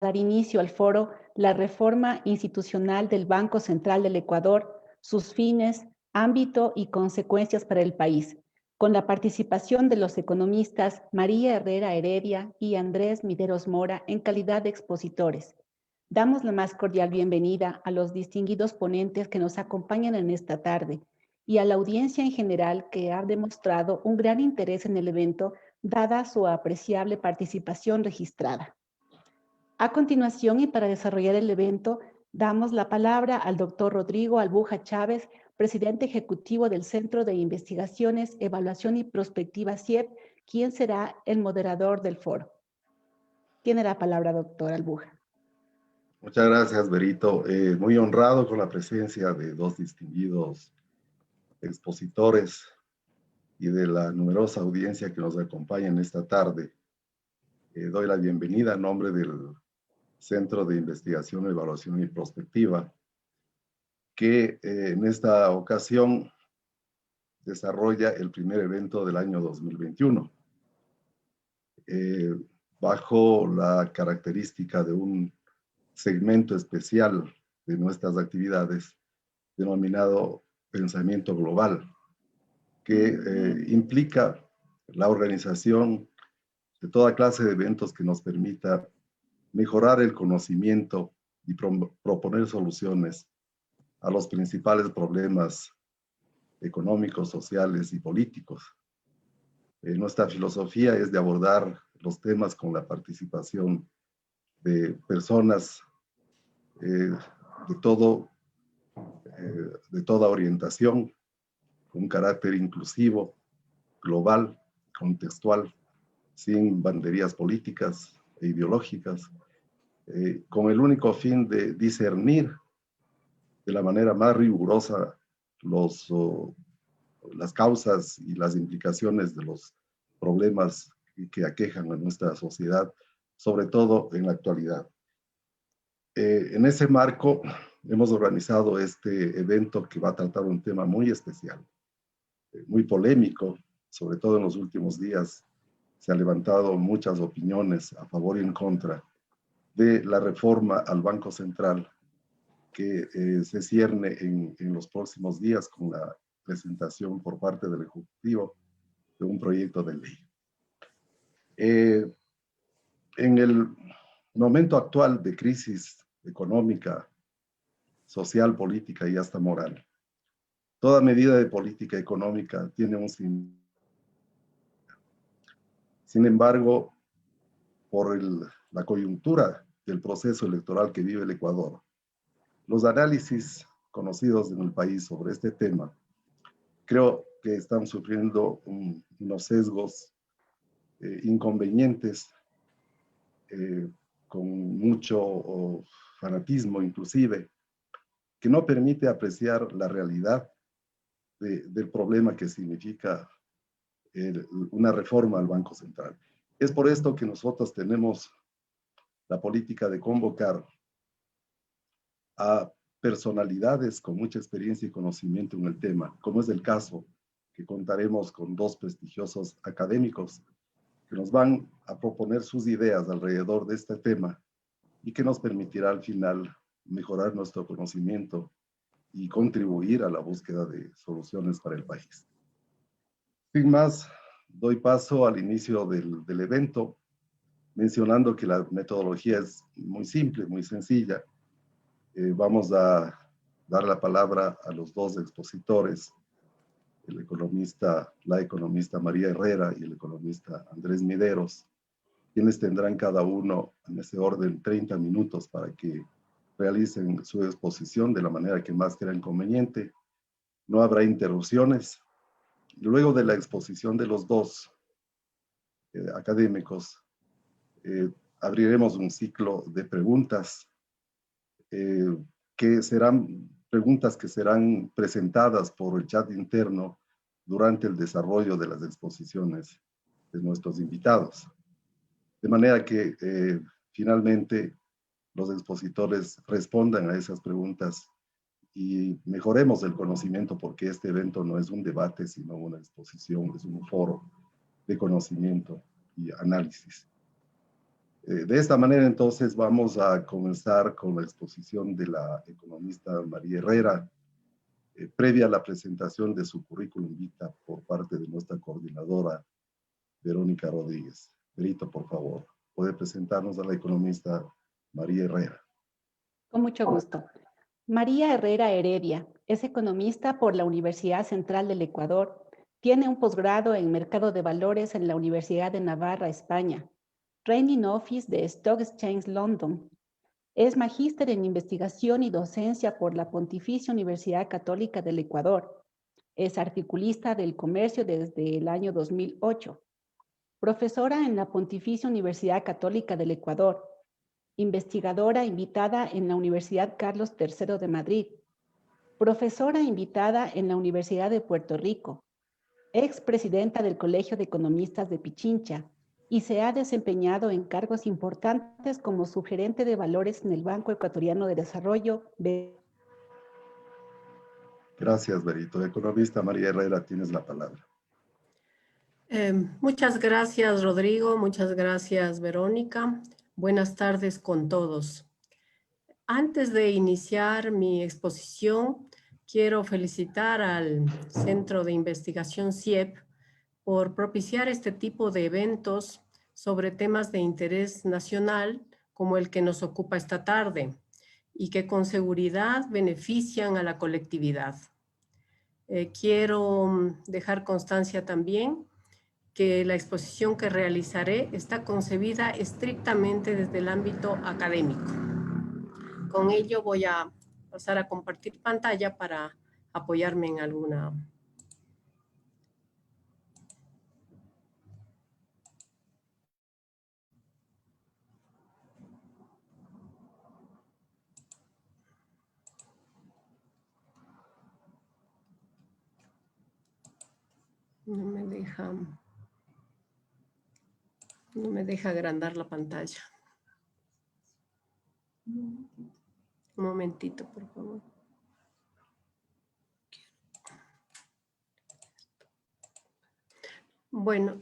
dar inicio al foro La reforma institucional del Banco Central del Ecuador, sus fines, ámbito y consecuencias para el país, con la participación de los economistas María Herrera Heredia y Andrés Mideros Mora en calidad de expositores. Damos la más cordial bienvenida a los distinguidos ponentes que nos acompañan en esta tarde y a la audiencia en general que ha demostrado un gran interés en el evento, dada su apreciable participación registrada. A continuación, y para desarrollar el evento, damos la palabra al doctor Rodrigo Albuja Chávez, presidente ejecutivo del Centro de Investigaciones, Evaluación y Prospectiva CIEP, quien será el moderador del foro. Tiene la palabra, doctor Albuja. Muchas gracias, Berito. Muy honrado con la presencia de dos distinguidos expositores y de la numerosa audiencia que nos acompaña en esta tarde. Doy la bienvenida en nombre del Centro de Investigación, Evaluación y Prospectiva, que en esta ocasión desarrolla el primer evento del año 2021, bajo la característica de un segmento especial de nuestras actividades denominado pensamiento global, que implica la organización de toda clase de eventos que nos permita mejorar el conocimiento y proponer soluciones a los principales problemas económicos, sociales y políticos. Nuestra filosofía es de abordar los temas con la participación de personas de toda orientación, con un carácter inclusivo, global, contextual, sin banderías políticas e ideológicas, con el único fin de discernir de la manera más rigurosa las causas y las implicaciones de los problemas que aquejan a nuestra sociedad, sobre todo en la actualidad. En ese marco, hemos organizado este evento que va a tratar un tema muy especial, muy polémico, sobre todo en los últimos días. Se han levantado muchas opiniones a favor y en contra de la reforma al Banco Central que se cierne en los próximos días con la presentación por parte del Ejecutivo de un proyecto de ley. En el momento actual de crisis económica, social, política y hasta moral, toda medida de política económica tiene un fin. Sin embargo, por la coyuntura del proceso electoral que vive el Ecuador, los análisis conocidos en el país sobre este tema creo que están sufriendo unos sesgos inconvenientes, con mucho fanatismo inclusive, que no permite apreciar la realidad del problema que significa una reforma al Banco Central. Es por esto que nosotros tenemos la política de convocar a personalidades con mucha experiencia y conocimiento en el tema, como es el caso que contaremos con dos prestigiosos académicos que nos van a proponer sus ideas alrededor de este tema y que nos permitirá al final mejorar nuestro conocimiento y contribuir a la búsqueda de soluciones para el país. Sin más, doy paso al inicio del evento, mencionando que la metodología es muy simple, muy sencilla. Vamos a dar la palabra a los dos expositores, la economista María Herrera y el economista Andrés Mideros, quienes tendrán cada uno en ese orden 30 minutos para que realicen su exposición de la manera que más crean conveniente. No habrá interrupciones. Luego de la exposición de los dos académicos, abriremos un ciclo de preguntas que serán preguntas que serán presentadas por el chat interno durante el desarrollo de las exposiciones de nuestros invitados. De manera que finalmente los expositores respondan a esas preguntas y mejoremos el conocimiento, porque este evento no es un debate, sino una exposición, es un foro de conocimiento y análisis. De esta manera, entonces, vamos a comenzar con la exposición de la economista María Herrera, previa a la presentación de su currículum vitae por parte de nuestra coordinadora, Verónica Rodríguez. Berito, por favor, puede presentarnos a la economista María Herrera. Con mucho gusto. María Herrera Heredia es economista por la Universidad Central del Ecuador. Tiene un posgrado en Mercado de Valores en la Universidad de Navarra, España. Training Office de Stock Exchange London. Es magíster en investigación y docencia por la Pontificia Universidad Católica del Ecuador. Es articulista del comercio desde el año 2008. Profesora en la Pontificia Universidad Católica del Ecuador. Investigadora invitada en la Universidad Carlos III de Madrid. Profesora invitada en la Universidad de Puerto Rico. Expresidenta del Colegio de Economistas de Pichincha y se ha desempeñado en cargos importantes como subgerente de valores en el Banco Ecuatoriano de Desarrollo. Gracias, Berito. Economista María Herrera, tienes la palabra. Muchas gracias, Rodrigo. Muchas gracias, Verónica. Buenas tardes con todos. Antes de iniciar mi exposición, quiero felicitar al Centro de Investigación CIEP por propiciar este tipo de eventos sobre temas de interés nacional como el que nos ocupa esta tarde y que con seguridad benefician a la colectividad. Quiero dejar constancia también que la exposición que realizaré está concebida estrictamente desde el ámbito académico. Con ello voy a pasar a compartir pantalla para apoyarme en alguna. No me deja agrandar la pantalla. Un momentito, por favor. Bueno,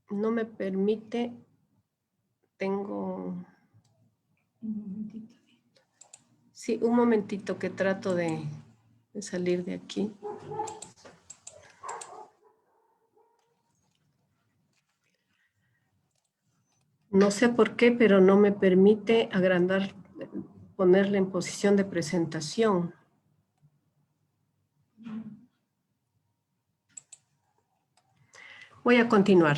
no me permite. Tengo... Sí, un momentito que trato de salir de aquí. No sé por qué, pero no me permite agrandar, ponerle en posición de presentación. Voy a continuar.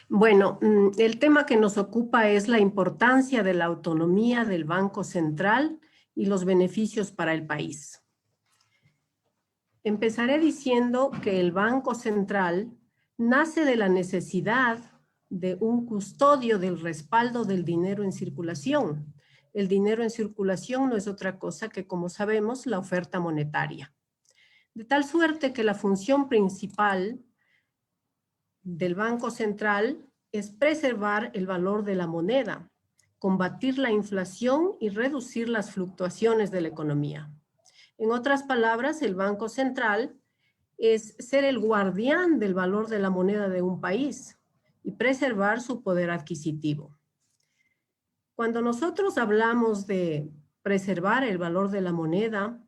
Bueno, el tema que nos ocupa es la importancia de la autonomía del Banco Central y los beneficios para el país. Empezaré diciendo que el Banco Central nace de la necesidad de un custodio del respaldo del dinero en circulación. El dinero en circulación no es otra cosa que, como sabemos, la oferta monetaria. De tal suerte que la función principal del Banco Central es preservar el valor de la moneda, combatir la inflación y reducir las fluctuaciones de la economía. En otras palabras, el Banco Central es ser el guardián del valor de la moneda de un país y preservar su poder adquisitivo. Cuando nosotros hablamos de preservar el valor de la moneda,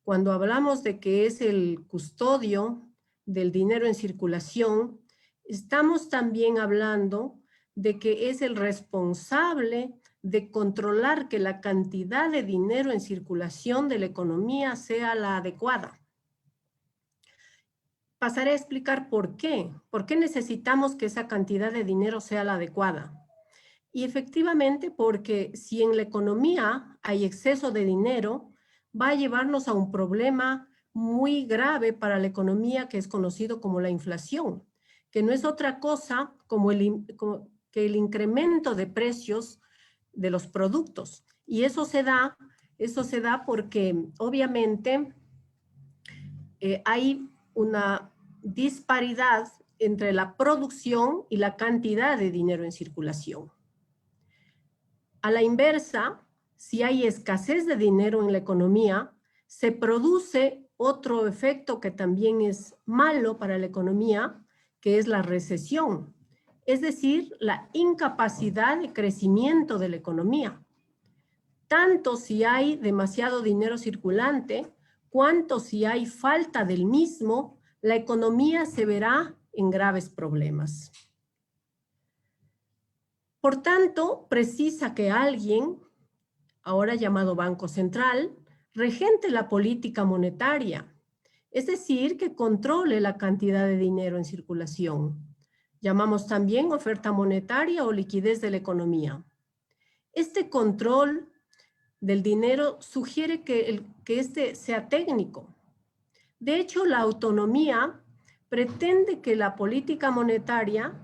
cuando hablamos de que es el custodio del dinero en circulación, estamos también hablando de que es el responsable de controlar que la cantidad de dinero en circulación de la economía sea la adecuada. Pasaré a explicar por qué. ¿Por qué necesitamos que esa cantidad de dinero sea la adecuada? Y efectivamente porque si en la economía hay exceso de dinero, va a llevarnos a un problema muy grave para la economía que es conocido como la inflación, que no es otra cosa que el incremento de precios de los productos. Y eso se da porque obviamente hay una disparidad entre la producción y la cantidad de dinero en circulación. A la inversa, si hay escasez de dinero en la economía, se produce otro efecto que también es malo para la economía, que es la recesión. es decir, la incapacidad de crecimiento de la economía. Tanto si hay demasiado dinero circulante, cuanto si hay falta del mismo, la economía se verá en graves problemas. Por tanto, precisa que alguien, ahora llamado Banco Central, regente la política monetaria, es decir, que controle la cantidad de dinero en circulación. Llamamos también oferta monetaria o liquidez de la economía. Este control del dinero sugiere que este sea técnico. De hecho, la autonomía pretende que la política monetaria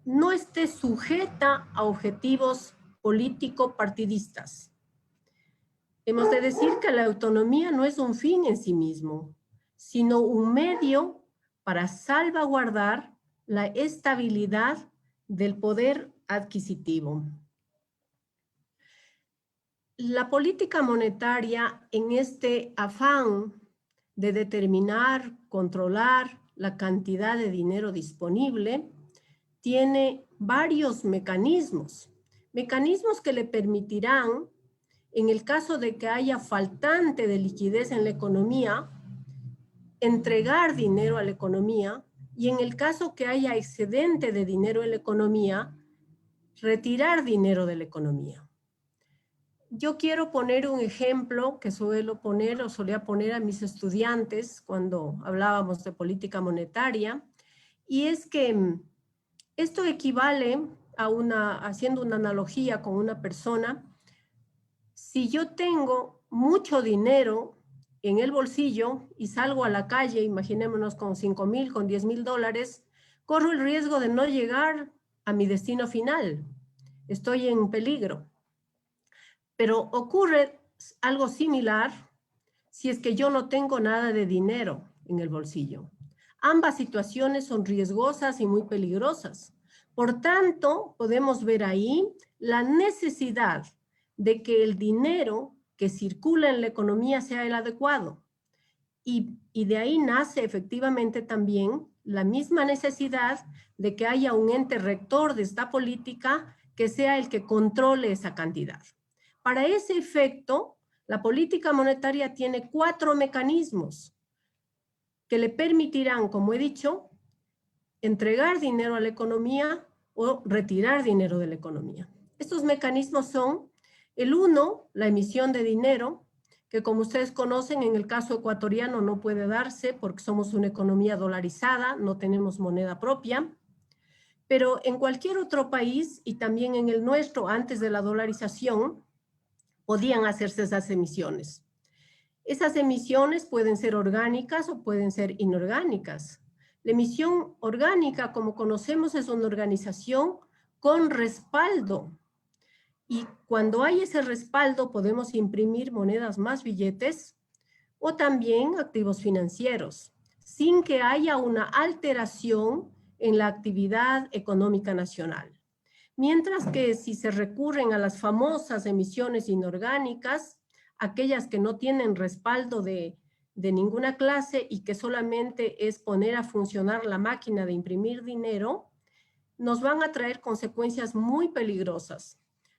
no esté sujeta a objetivos político-partidistas. Hemos de decir que la autonomía no es un fin en sí mismo, sino un medio para salvaguardar la estabilidad del poder adquisitivo. La política monetaria, en este afán de determinar, controlar la cantidad de dinero disponible, tiene varios mecanismos que le permitirán, en el caso de que haya faltante de liquidez en la economía, entregar dinero a la economía, y en el caso que haya excedente de dinero en la economía, retirar dinero de la economía. Yo quiero poner un ejemplo que suelo poner o solía poner a mis estudiantes cuando hablábamos de política monetaria, y es que esto equivale a haciendo una analogía con una persona. Si yo tengo mucho dinero en el bolsillo y salgo a la calle, imaginémonos con 5,000, con 10,000 dólares, corro el riesgo de no llegar a mi destino final. Estoy en peligro. Pero ocurre algo similar si es que yo no tengo nada de dinero en el bolsillo. Ambas situaciones son riesgosas y muy peligrosas. Por tanto, podemos ver ahí la necesidad de que el dinero que circula en la economía sea el adecuado. Y de ahí nace efectivamente también la misma necesidad de que haya un ente rector de esta política que sea el que controle esa cantidad. Para ese efecto, la política monetaria tiene 4 mecanismos que le permitirán, como he dicho, entregar dinero a la economía o retirar dinero de la economía. Estos mecanismos son, el 1, la emisión de dinero, que como ustedes conocen, en el caso ecuatoriano no puede darse porque somos una economía dolarizada, no tenemos moneda propia, pero en cualquier otro país y también en el nuestro, antes de la dolarización, podían hacerse esas emisiones. Esas emisiones pueden ser orgánicas o pueden ser inorgánicas. La emisión orgánica, como conocemos, es una organización con respaldo. Y cuando hay ese respaldo, podemos imprimir monedas más billetes o también activos financieros, sin que haya una alteración en la actividad económica nacional. Mientras que si se recurren a las famosas emisiones inorgánicas, aquellas que no tienen respaldo de ninguna clase y que solamente es poner a funcionar la máquina de imprimir dinero, nos van a traer consecuencias muy peligrosas.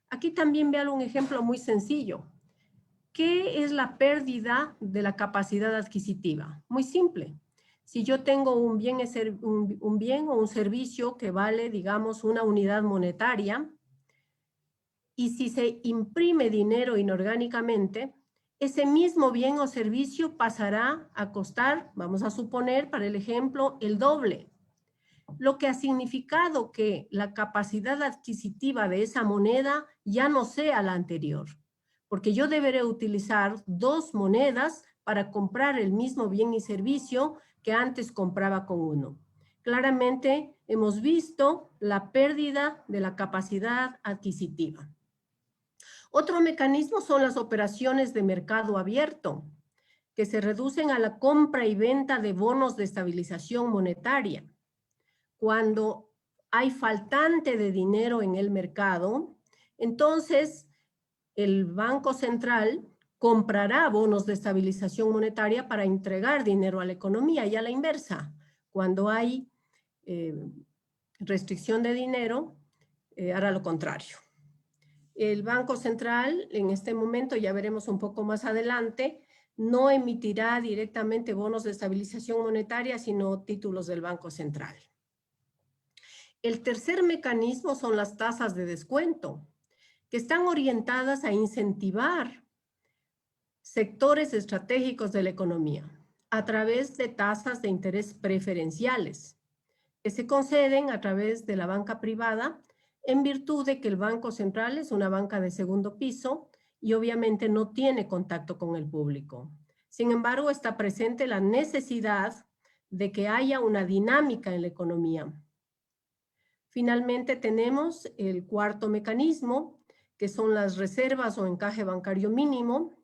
Aquí también vean un ejemplo muy sencillo. ¿Qué es la pérdida de la capacidad adquisitiva? Muy simple. Si yo tengo un bien o un servicio que vale, digamos, una unidad monetaria, y si se imprime dinero inorgánicamente, ese mismo bien o servicio pasará a costar, vamos a suponer, para el ejemplo, el doble. Lo que ha significado que la capacidad adquisitiva de esa moneda ya no sea la anterior, porque yo deberé utilizar 2 monedas para comprar el mismo bien y servicio que antes compraba con 1. Claramente hemos visto la pérdida de la capacidad adquisitiva. Otro mecanismo son las operaciones de mercado abierto, que se reducen a la compra y venta de bonos de estabilización monetaria. Cuando hay faltante de dinero en el mercado, entonces el Banco Central comprará bonos de estabilización monetaria para entregar dinero a la economía, y a la inversa. Cuando hay restricción de dinero, hará lo contrario. El Banco Central, en este momento, ya veremos un poco más adelante, no emitirá directamente bonos de estabilización monetaria, sino títulos del Banco Central. El tercer mecanismo son las tasas de descuento, que están orientadas a incentivar sectores estratégicos de la economía a través de tasas de interés preferenciales, que se conceden a través de la banca privada en virtud de que el Banco Central es una banca de segundo piso y obviamente no tiene contacto con el público. Sin embargo, está presente la necesidad de que haya una dinámica en la economía. Finalmente tenemos el cuarto mecanismo, que son las reservas o encaje bancario mínimo,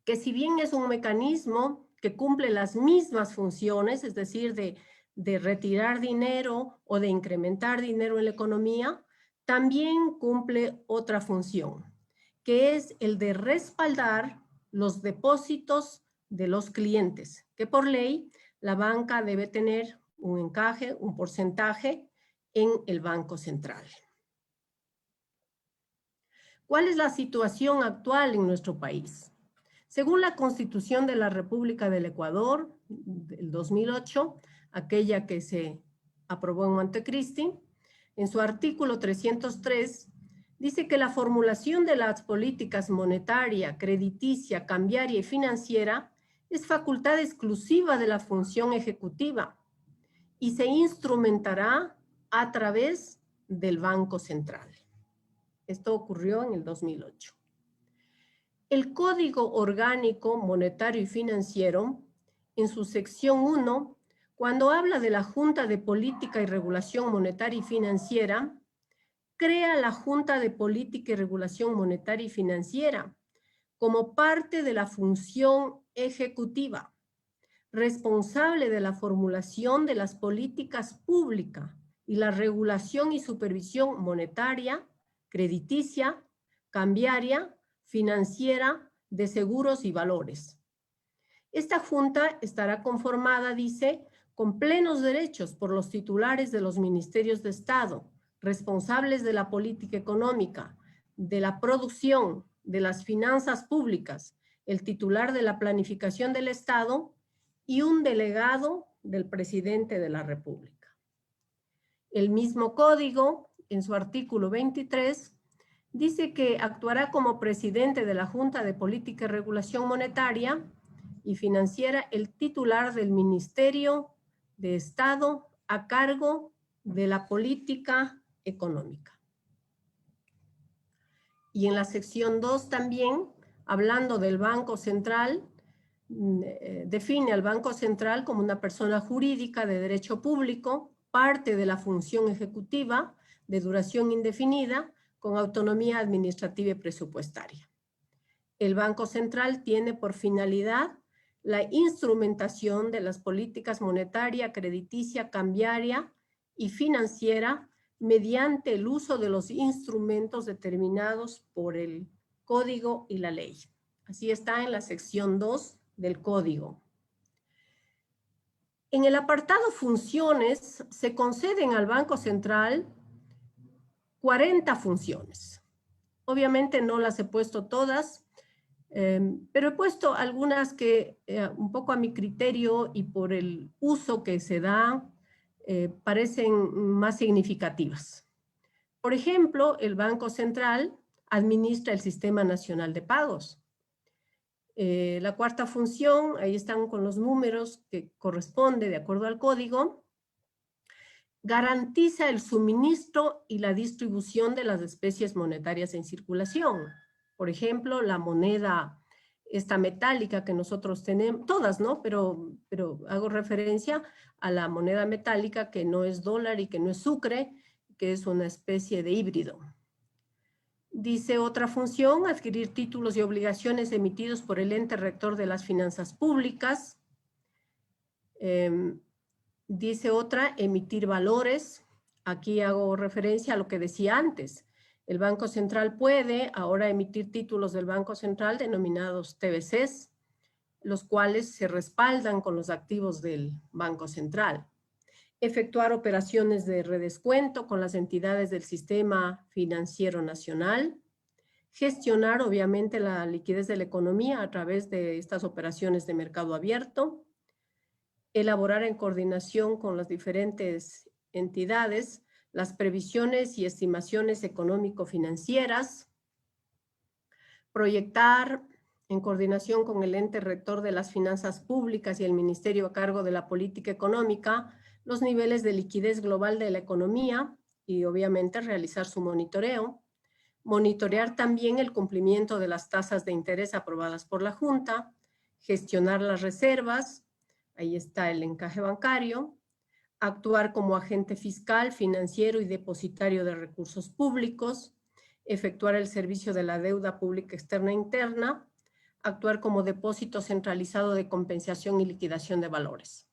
que si bien es un mecanismo que cumple las mismas funciones, es decir, de retirar dinero o de incrementar dinero en la economía, también cumple otra función, que es el de respaldar los depósitos de los clientes, que por ley la banca debe tener un encaje, un porcentaje en el Banco Central. ¿Cuál es la situación actual en nuestro país? Según la Constitución de la República del Ecuador, del 2008, aquella que se aprobó en Montecristi, en su artículo 303, dice que la formulación de las políticas monetaria, crediticia, cambiaria y financiera es facultad exclusiva de la función ejecutiva y se instrumentará a través del Banco Central. Esto ocurrió en el 2008. El Código Orgánico Monetario y Financiero, en su sección 1, cuando habla de la Junta de Política y Regulación Monetaria y Financiera, crea la Junta de Política y Regulación Monetaria y Financiera como parte de la función ejecutiva, responsable de la formulación de las políticas públicas y la regulación y supervisión monetaria, crediticia, cambiaria, financiera, de seguros y valores. Esta junta estará conformada, dice, con plenos derechos por los titulares de los ministerios de Estado, responsables de la política económica, de la producción, de las finanzas públicas, el titular de la planificación del Estado y un delegado del presidente de la República. El mismo código, en su artículo 23, dice que actuará como presidente de la Junta de Política y Regulación Monetaria y Financiera el titular del Ministerio de Estado a cargo de la política económica. Y en la sección 2 también, hablando del Banco Central, define al Banco Central como una persona jurídica de derecho público, parte de la función ejecutiva de duración indefinida, con autonomía administrativa y presupuestaria. El Banco Central tiene por finalidad la instrumentación de las políticas monetaria, crediticia, cambiaria y financiera mediante el uso de los instrumentos determinados por el Código y la ley. Así está en la sección 2 del Código. En el apartado funciones se conceden al Banco Central 40 funciones. Obviamente no las he puesto todas, pero he puesto algunas que un poco a mi criterio y por el uso que se da, parecen más significativas. Por ejemplo, el Banco Central administra el Sistema Nacional de Pagos. La cuarta función, ahí están con los números que corresponde de acuerdo al código, garantiza el suministro y la distribución de las especies monetarias en circulación. Por ejemplo, la moneda esta metálica que nosotros tenemos, todas, ¿no? Pero hago referencia a la moneda metálica que no es dólar y que no es sucre, que es una especie de híbrido. Dice otra función, adquirir títulos y obligaciones emitidos por el ente rector de las finanzas públicas. Dice otra, emitir valores. Aquí hago referencia a lo que decía antes. El Banco Central puede ahora emitir títulos del Banco Central denominados TBCs, los cuales se respaldan con los activos del Banco Central. efectuar operaciones de redescuento con las entidades del sistema financiero nacional, gestionar obviamente la liquidez de la economía a través de estas operaciones de mercado abierto, elaborar en coordinación con las diferentes entidades las previsiones y estimaciones económico-financieras, proyectar en coordinación con el ente rector de las finanzas públicas y el ministerio a cargo de la política económica, los niveles de liquidez global de la economía y obviamente realizar su monitoreo, monitorear también el cumplimiento de las tasas de interés aprobadas por la Junta, gestionar las reservas, ahí está el encaje bancario, actuar como agente fiscal, financiero y depositario de recursos públicos, efectuar el servicio de la deuda pública externa e interna, actuar como depósito centralizado de compensación y liquidación de valores.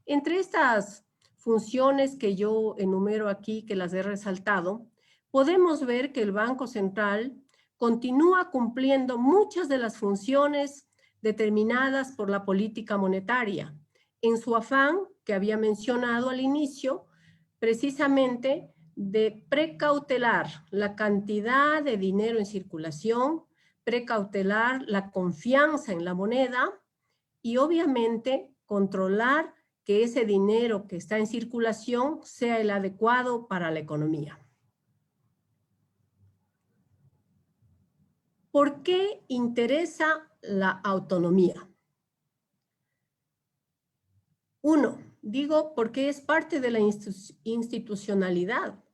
Entre estas funciones que yo enumero aquí, que las he resaltado, podemos ver que el Banco Central continúa cumpliendo muchas de las funciones determinadas por la política monetaria, en su afán, que había mencionado al inicio, precisamente de precautelar la cantidad de dinero en circulación, precautelar la confianza en la moneda y obviamente controlar que ese dinero que está en circulación sea el adecuado para la economía. ¿Por qué interesa la autonomía? Uno, digo porque es parte de la institucionalidad.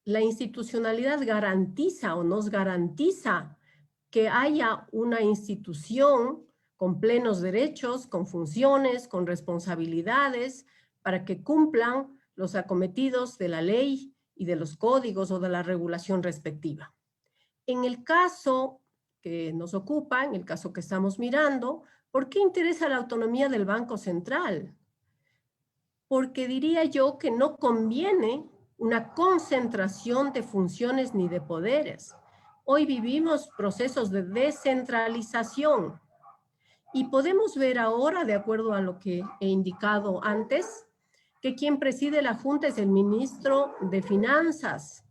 La institucionalidad garantiza o nos garantiza que haya una institución con plenos derechos, con funciones, con responsabilidades, para que cumplan los acometidos de la ley y de los códigos o de la regulación respectiva. En el caso que nos ocupa, en el caso que estamos mirando, ¿por qué interesa la autonomía del Banco Central? Porque diría yo que no conviene una concentración de funciones ni de poderes. Hoy vivimos procesos de descentralización y podemos ver ahora, de acuerdo a lo que he indicado antes, que quien preside la Junta es el ministro de Finanzas.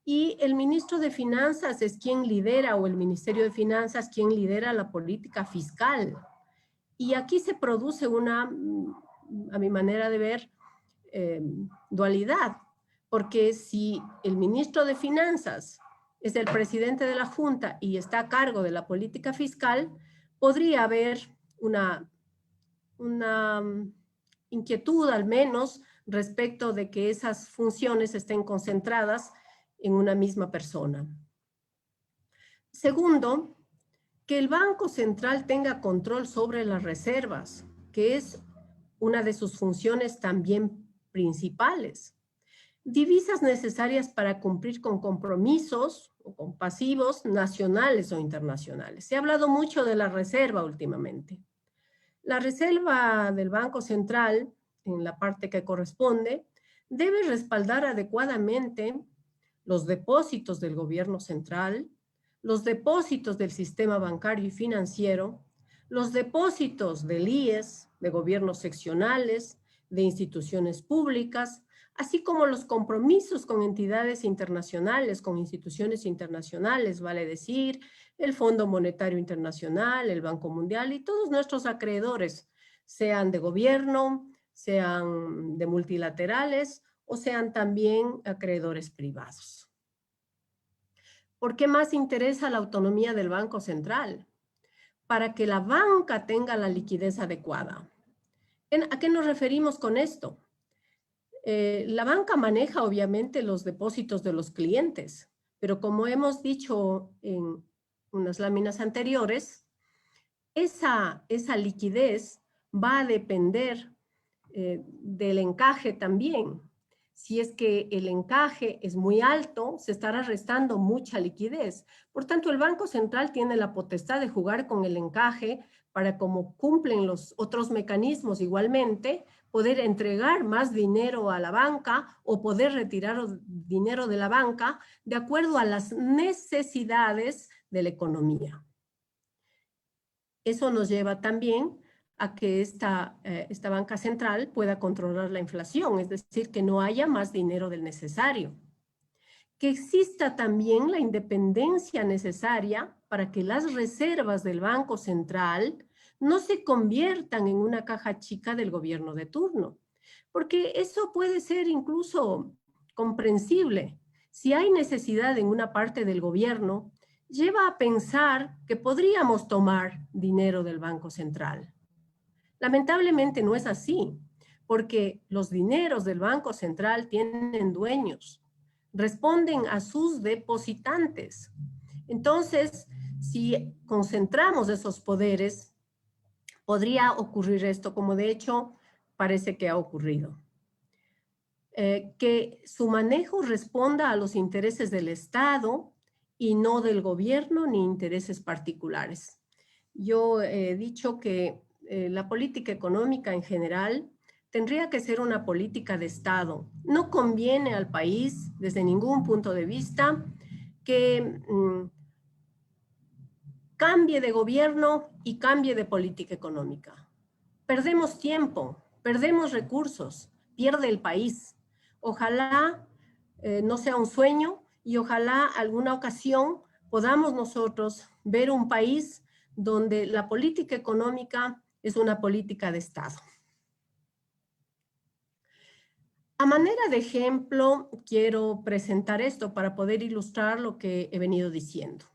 Y el ministro de Finanzas es quien lidera, o el Ministerio de Finanzas, quien lidera la política fiscal. Y aquí se produce una, a mi manera de ver, dualidad, porque si el ministro de Finanzas es el presidente de la Junta y está a cargo de la política fiscal, podría haber una inquietud al menos respecto de que esas funciones estén concentradas en una misma persona. Segundo, que el Banco Central tenga control sobre las reservas, que es una de sus funciones también principales. Divisas necesarias para cumplir con compromisos o con pasivos nacionales o internacionales. Se ha hablado mucho de la reserva últimamente. La reserva del Banco Central, en la parte que corresponde, debe respaldar adecuadamente los depósitos del gobierno central, los depósitos del sistema bancario y financiero, los depósitos del IES, de gobiernos seccionales, de instituciones públicas, así como los compromisos con entidades internacionales, con instituciones internacionales, vale decir, el Fondo Monetario Internacional, el Banco Mundial y todos nuestros acreedores, sean de gobierno, sean de multilaterales o sean también acreedores privados. ¿Por qué más interesa la autonomía del Banco Central? Para que la banca tenga la liquidez adecuada. ¿A qué nos referimos con esto? La banca maneja obviamente los depósitos de los clientes, pero como hemos dicho en unas láminas anteriores, esa liquidez va a depender del encaje también. Si es que el encaje es muy alto, se estará restando mucha liquidez. Por tanto, el Banco Central tiene la potestad de jugar con el encaje para, como cumplen los otros mecanismos igualmente, poder entregar más dinero a la banca o poder retirar dinero de la banca de acuerdo a las necesidades de la economía. Eso nos lleva también a que esta banca central pueda controlar la inflación, es decir, que no haya más dinero del necesario. Que exista también la independencia necesaria para que las reservas del Banco Central no se conviertan en una caja chica del gobierno de turno, porque eso puede ser incluso comprensible. Si hay necesidad en una parte del gobierno, lleva a pensar que podríamos tomar dinero del Banco Central. Lamentablemente no es así, porque los dineros del Banco Central tienen dueños, responden a sus depositantes. Entonces, si concentramos esos poderes, podría ocurrir esto, como de hecho parece que ha ocurrido. Que su manejo responda a los intereses del Estado y no del gobierno ni intereses particulares. Yo he dicho que la política económica en general tendría que ser una política de Estado. No conviene al país, desde ningún punto de vista, que cambie de gobierno y cambie de política económica. Perdemos tiempo, perdemos recursos, pierde el país. Ojalá no sea un sueño y ojalá alguna ocasión podamos nosotros ver un país donde la política económica es una política de Estado. A manera de ejemplo, quiero presentar esto para poder ilustrar lo que he venido diciendo.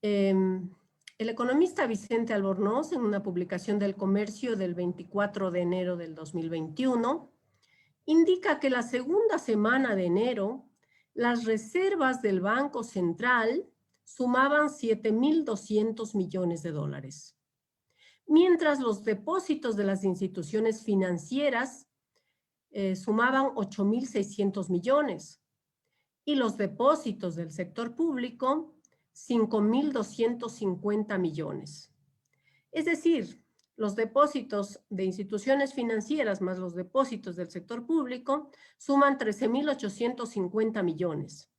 El economista Vicente Albornoz, en una publicación del Comercio del 24 de enero del 2021, indica que la segunda semana de enero, las reservas del Banco Central sumaban 7.200 millones de dólares, mientras los depósitos de las instituciones financieras sumaban 8.600 millones y los depósitos del sector público 5.250 millones. Es decir, los depósitos de instituciones financieras más los depósitos del sector público suman 13.850 millones.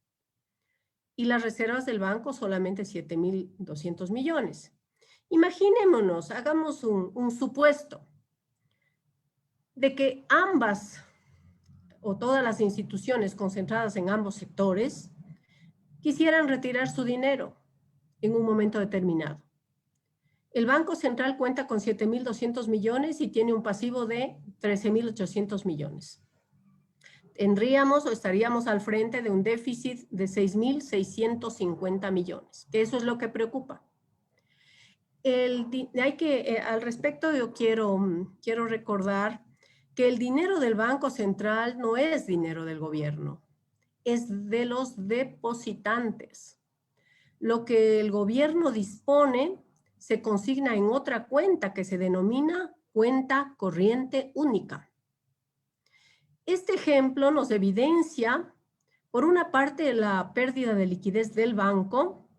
Y las reservas del banco solamente 7.200 millones. Imaginémonos, hagamos un supuesto de que ambas o todas las instituciones concentradas en ambos sectores quisieran retirar su dinero en un momento determinado. El Banco Central cuenta con 7.200 millones y tiene un pasivo de 13.800 millones. Tendríamos o estaríamos al frente de un déficit de 6.650 millones, que eso es lo que preocupa. Al respecto yo quiero recordar que el dinero del Banco Central no es dinero del gobierno, es de los depositantes. Lo que el gobierno dispone se consigna en otra cuenta que se denomina cuenta corriente única. Este ejemplo nos evidencia, por una parte, la pérdida de liquidez del banco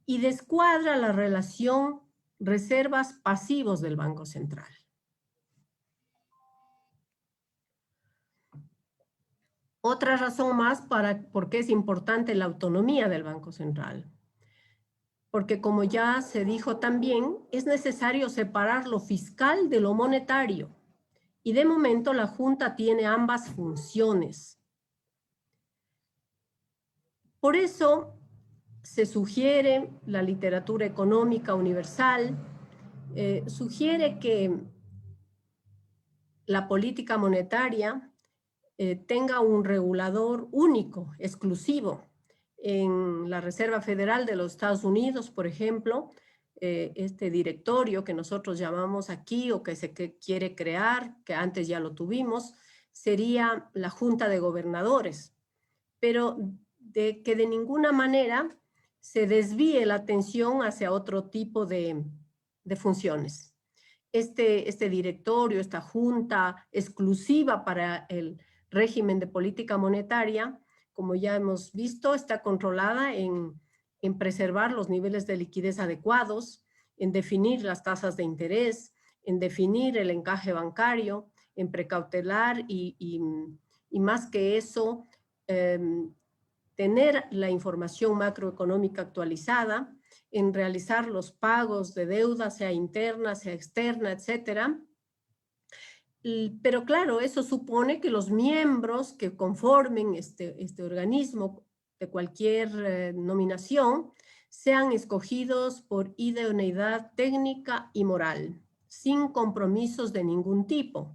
y descuadra la relación reservas pasivos del Banco Central. Otra razón más por qué es importante la autonomía del Banco Central. Porque como ya se dijo también, es necesario separar lo fiscal de lo monetario. Y de momento la Junta tiene ambas funciones. Por eso se sugiere, la literatura económica universal, sugiere que la política monetaria tenga un regulador único, exclusivo. En la Reserva Federal de los Estados Unidos, por ejemplo, este directorio que nosotros llamamos aquí o que se quiere crear, que antes ya lo tuvimos, sería la Junta de Gobernadores, pero que de ninguna manera se desvíe la atención hacia otro tipo de funciones. Este directorio, esta junta exclusiva para el régimen de política monetaria, como ya hemos visto, está controlada en preservar los niveles de liquidez adecuados, en definir las tasas de interés, en definir el encaje bancario, en precautelar y más que eso, tener la información macroeconómica actualizada, en realizar los pagos de deuda, sea interna, sea externa, etcétera. Pero claro, eso supone que los miembros que conformen este organismo de cualquier nominación sean escogidos por idoneidad técnica y moral, sin compromisos de ningún tipo.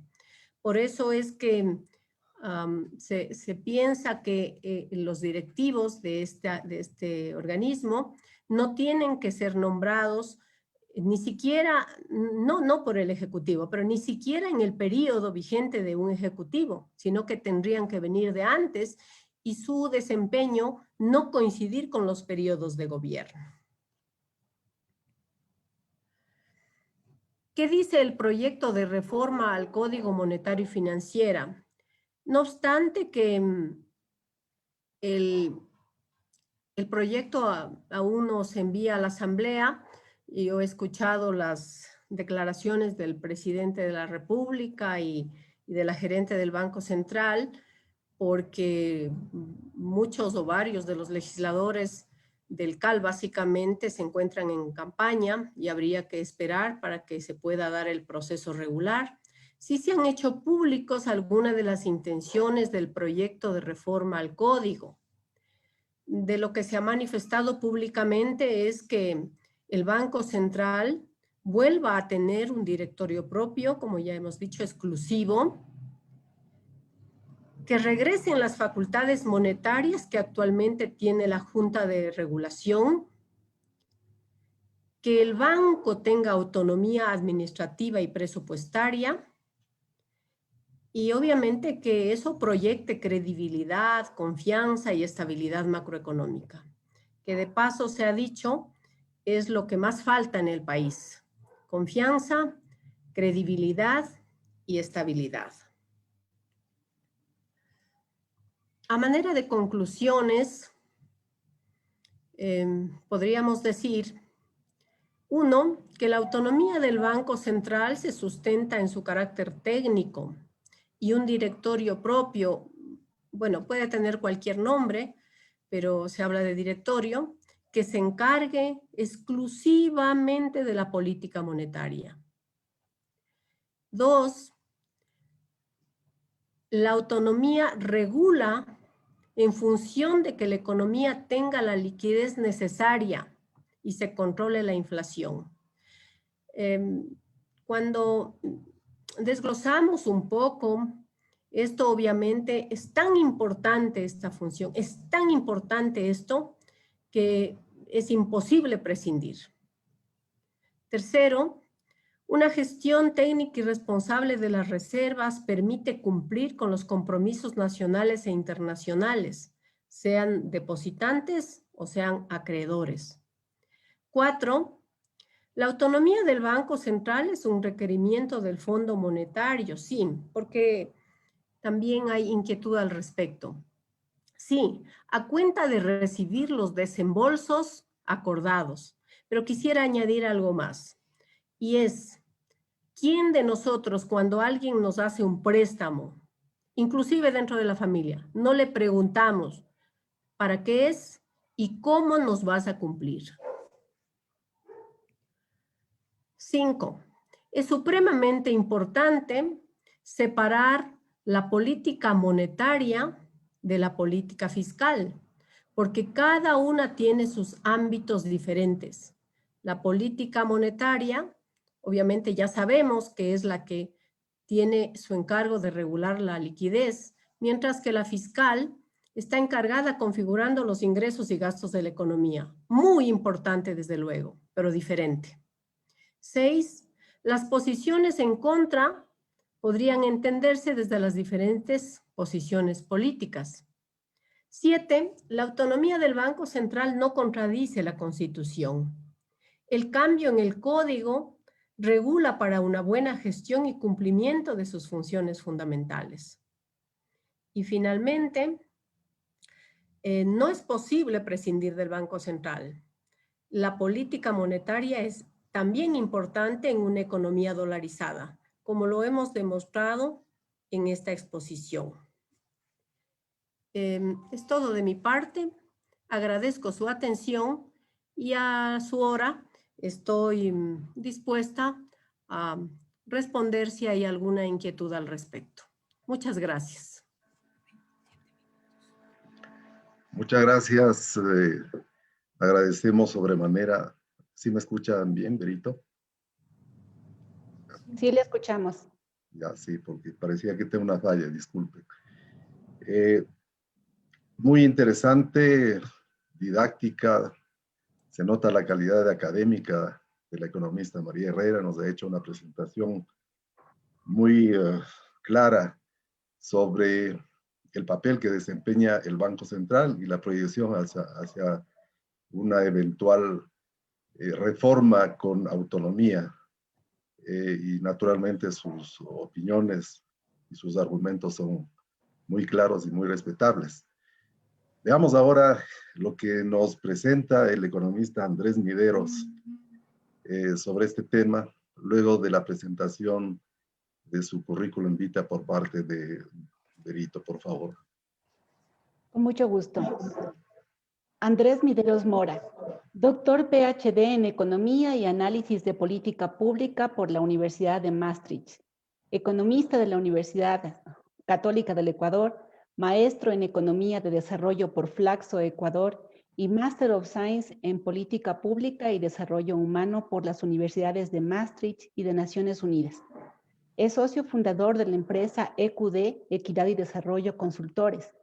Por eso es que se piensa que los directivos de este organismo no tienen que ser nombrados ni siquiera, no por el Ejecutivo, pero ni siquiera en el periodo vigente de un Ejecutivo, sino que tendrían que venir de antes y su desempeño no coincidir con los periodos de gobierno. ¿Qué dice el proyecto de reforma al Código Monetario y Financiera? No obstante que el proyecto aún no se envía a la Asamblea, y yo he escuchado las declaraciones del presidente de la República y de la gerente del Banco Central, porque muchos o varios de los legisladores del CAL básicamente se encuentran en campaña y habría que esperar para que se pueda dar el proceso regular. Sí se han hecho públicos algunas de las intenciones del proyecto de reforma al código. De lo que se ha manifestado públicamente es que el Banco Central vuelva a tener un directorio propio, como ya hemos dicho, exclusivo, que regresen las facultades monetarias que actualmente tiene la Junta de Regulación, que el banco tenga autonomía administrativa y presupuestaria, y obviamente que eso proyecte credibilidad, confianza y estabilidad macroeconómica, que de paso se ha dicho es lo que más falta en el país: confianza, credibilidad y estabilidad. A manera de conclusiones, podríamos decir, uno, que la autonomía del Banco Central se sustenta en su carácter técnico y un directorio propio, bueno, puede tener cualquier nombre, pero se habla de directorio, que se encargue exclusivamente de la política monetaria. Dos, la autonomía regula en función de que la economía tenga la liquidez necesaria y se controle la inflación. Cuando desglosamos un poco, esto obviamente es tan importante, esta función, es tan importante esto que es imposible prescindir. Tercero, una gestión técnica y responsable de las reservas permite cumplir con los compromisos nacionales e internacionales, sean depositantes o sean acreedores. 4, la autonomía del Banco Central es un requerimiento del Fondo Monetario, sí, porque también hay inquietud al respecto. Sí, a cuenta de recibir los desembolsos acordados, pero quisiera añadir algo más, y es: ¿quién de nosotros, cuando alguien nos hace un préstamo, inclusive dentro de la familia, no le preguntamos para qué es y cómo nos vas a cumplir? 5. Es supremamente importante separar la política monetaria de la política fiscal, porque cada una tiene sus ámbitos diferentes. La política monetaria, obviamente ya sabemos que es la que tiene su encargo de regular la liquidez, mientras que la fiscal está encargada configurando los ingresos y gastos de la economía. Muy importante, desde luego, pero diferente. 6. Las posiciones en contra podrían entenderse desde las diferentes posiciones políticas. 7. La autonomía del Banco Central no contradice la Constitución. El cambio en el código regula para una buena gestión y cumplimiento de sus funciones fundamentales. Y finalmente, no es posible prescindir del Banco Central. La política monetaria es también importante en una economía dolarizada, como lo hemos demostrado en esta exposición. Es todo de mi parte. Agradezco su atención y a su hora estoy dispuesta a responder si hay alguna inquietud al respecto. Muchas gracias. Muchas gracias. Agradecemos sobremanera. ¿Sí me escuchan bien, Berito? Sí, le escuchamos. Ya, sí, porque parecía que tengo una falla, disculpe. Muy interesante, didáctica, se nota la calidad académica de la economista María Herrera, nos ha hecho una presentación muy clara sobre el papel que desempeña el Banco Central y la proyección hacia una eventual reforma con autonomía. Y naturalmente sus opiniones y sus argumentos son muy claros y muy respetables. Veamos ahora lo que nos presenta el economista Andrés Mideros sobre este tema, luego de la presentación de su currículum vitae por parte de Berito, por favor. Con mucho gusto. Andrés Mideros Mora, doctor PhD en Economía y Análisis de Política Pública por la Universidad de Maastricht, economista de la Universidad Católica del Ecuador, maestro en Economía de Desarrollo por Flaxo, Ecuador, y Master of Science en Política Pública y Desarrollo Humano por las Universidades de Maastricht y de Naciones Unidas. Es socio fundador de la empresa EQD, Equidad y Desarrollo Consultores.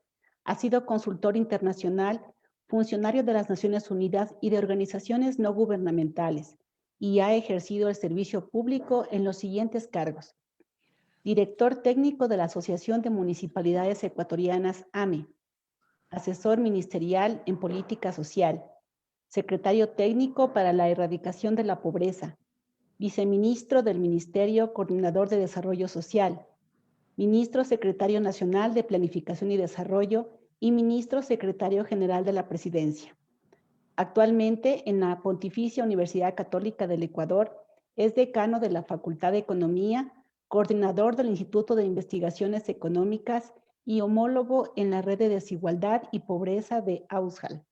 Ha sido consultor internacional, funcionario de las Naciones Unidas y de organizaciones no gubernamentales, y ha ejercido el servicio público en los siguientes cargos: director técnico de la Asociación de Municipalidades Ecuatorianas, AME, asesor ministerial en política social, secretario técnico para la erradicación de la pobreza, viceministro del Ministerio Coordinador de Desarrollo Social, ministro secretario nacional de Planificación y Desarrollo y ministro secretario general de la Presidencia. Actualmente, en la Pontificia Universidad Católica del Ecuador, es decano de la Facultad de Economía, coordinador del Instituto de Investigaciones Económicas y homólogo en la Red de Desigualdad y Pobreza de AUSJAL.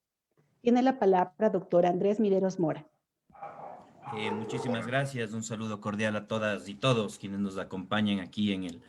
Tiene la palabra doctor Andrés Mideros Mora. Muchísimas gracias. Un saludo cordial a todas y todos quienes nos acompañan aquí en el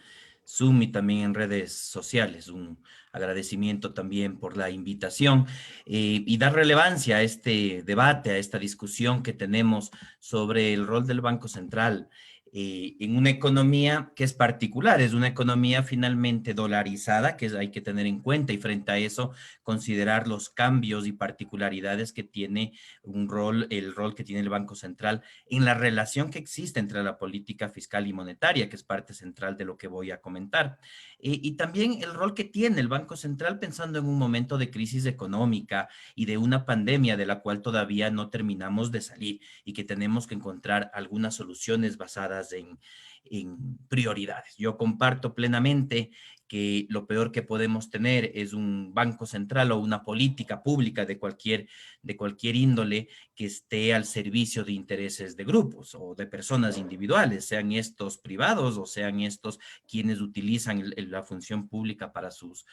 Zoom y también en redes sociales. Un agradecimiento también por la invitación y dar relevancia a este debate, a esta discusión que tenemos sobre el rol del Banco Central en una economía que es particular, es una economía finalmente dolarizada, que hay que tener en cuenta, y frente a eso considerar los cambios y particularidades que tiene el rol que tiene el Banco Central en la relación que existe entre la política fiscal y monetaria, que es parte central de lo que voy a comentar. Y también el rol que tiene el Banco Central pensando en un momento de crisis económica y de una pandemia de la cual todavía no terminamos de salir y que tenemos que encontrar algunas soluciones basadas en prioridades. Yo comparto plenamente que lo peor que podemos tener es un banco central o una política pública de cualquier índole que esté al servicio de intereses de grupos o de personas individuales, sean estos privados o sean estos quienes utilizan la función pública para sus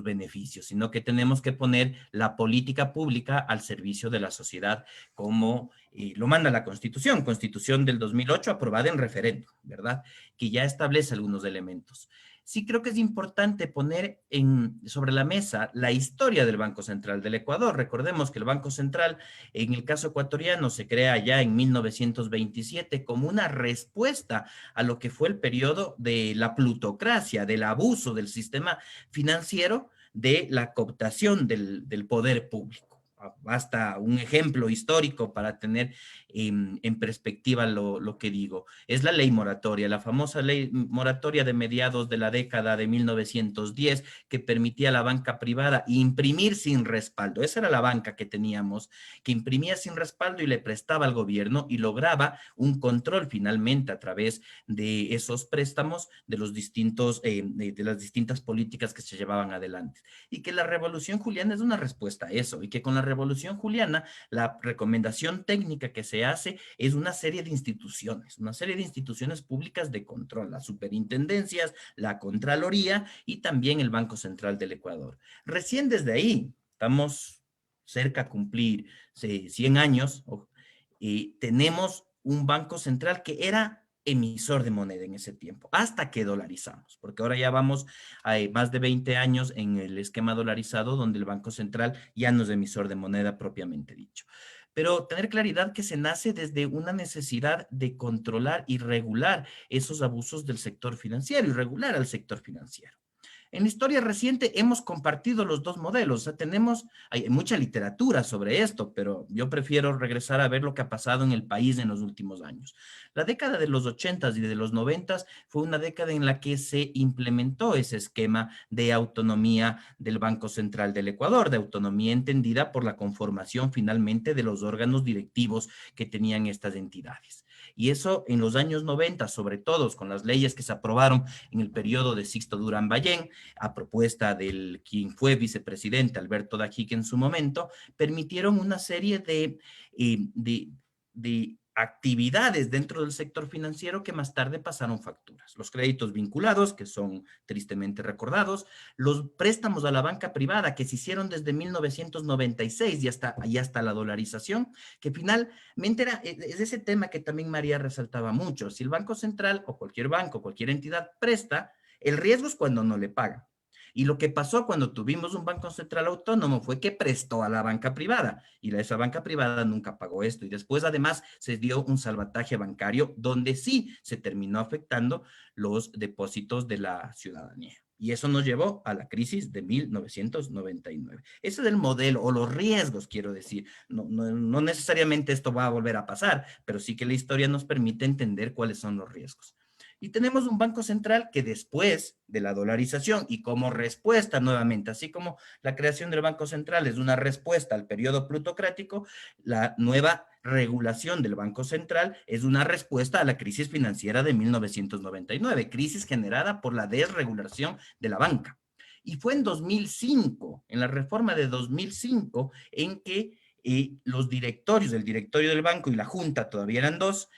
beneficios, sino que tenemos que poner la política pública al servicio de la sociedad como lo manda la Constitución del 2008, aprobada en referéndum, ¿verdad? Que ya establece algunos elementos. Sí creo que es importante poner sobre la mesa la historia del Banco Central del Ecuador. Recordemos que el Banco Central, en el caso ecuatoriano, se crea ya en 1927 como una respuesta a lo que fue el periodo de la plutocracia, del abuso del sistema financiero, de la cooptación del poder público. Basta un ejemplo histórico para tener en perspectiva lo que digo. Es la ley moratoria, la famosa ley moratoria de mediados de la década de 1910, que permitía a la banca privada imprimir sin respaldo. Esa era la banca que teníamos, que imprimía sin respaldo y le prestaba al gobierno y lograba un control finalmente a través de esos préstamos de los distintos, de las distintas políticas que se llevaban adelante. Y que la Revolución Juliana es una respuesta a eso, y que con la Revolución Juliana, la recomendación técnica que se hace es una serie de instituciones públicas de control, las superintendencias, la Contraloría y también el Banco Central del Ecuador. Recién desde ahí, estamos cerca a cumplir 100 años, y tenemos un Banco Central que era emisor de moneda en ese tiempo, hasta que dolarizamos, porque ahora ya vamos a más de 20 años en el esquema dolarizado, donde el Banco Central ya no es emisor de moneda propiamente dicho. Pero tener claridad que se nace desde una necesidad de controlar y regular esos abusos del sector financiero y regular al sector financiero. En la historia reciente hemos compartido los dos modelos, o sea, hay mucha literatura sobre esto, pero yo prefiero regresar a ver lo que ha pasado en el país en los últimos años. La década de los 80s y de los 90s fue una década en la que se implementó ese esquema de autonomía del Banco Central del Ecuador, de autonomía entendida por la conformación finalmente de los órganos directivos que tenían estas entidades. Y eso en los años 90, sobre todo con las leyes que se aprobaron en el periodo de Sixto Durán Ballén, a propuesta del quien fue vicepresidente Alberto Dajic en su momento, permitieron una serie de actividades dentro del sector financiero que más tarde pasaron facturas. Los créditos vinculados, que son tristemente recordados, los préstamos a la banca privada que se hicieron desde 1996 y hasta la dolarización, que finalmente es ese tema que también María resaltaba mucho. Si el Banco Central o cualquier banco, cualquier entidad presta, el riesgo es cuando no le pagan. Y lo que pasó cuando tuvimos un Banco Central autónomo fue que prestó a la banca privada y esa banca privada nunca pagó esto. Y después además se dio un salvataje bancario donde sí se terminó afectando los depósitos de la ciudadanía. Y eso nos llevó a la crisis de 1999. Ese es el modelo, o los riesgos, quiero decir. No necesariamente esto va a volver a pasar, pero sí que la historia nos permite entender cuáles son los riesgos. Y tenemos un Banco Central que después de la dolarización y como respuesta nuevamente, así como la creación del Banco Central es una respuesta al periodo plutocrático, la nueva regulación del Banco Central es una respuesta a la crisis financiera de 1999, crisis generada por la desregulación de la banca. Y fue en 2005, en la reforma de 2005, en que los directorios, el directorio del banco y la junta, todavía eran dos,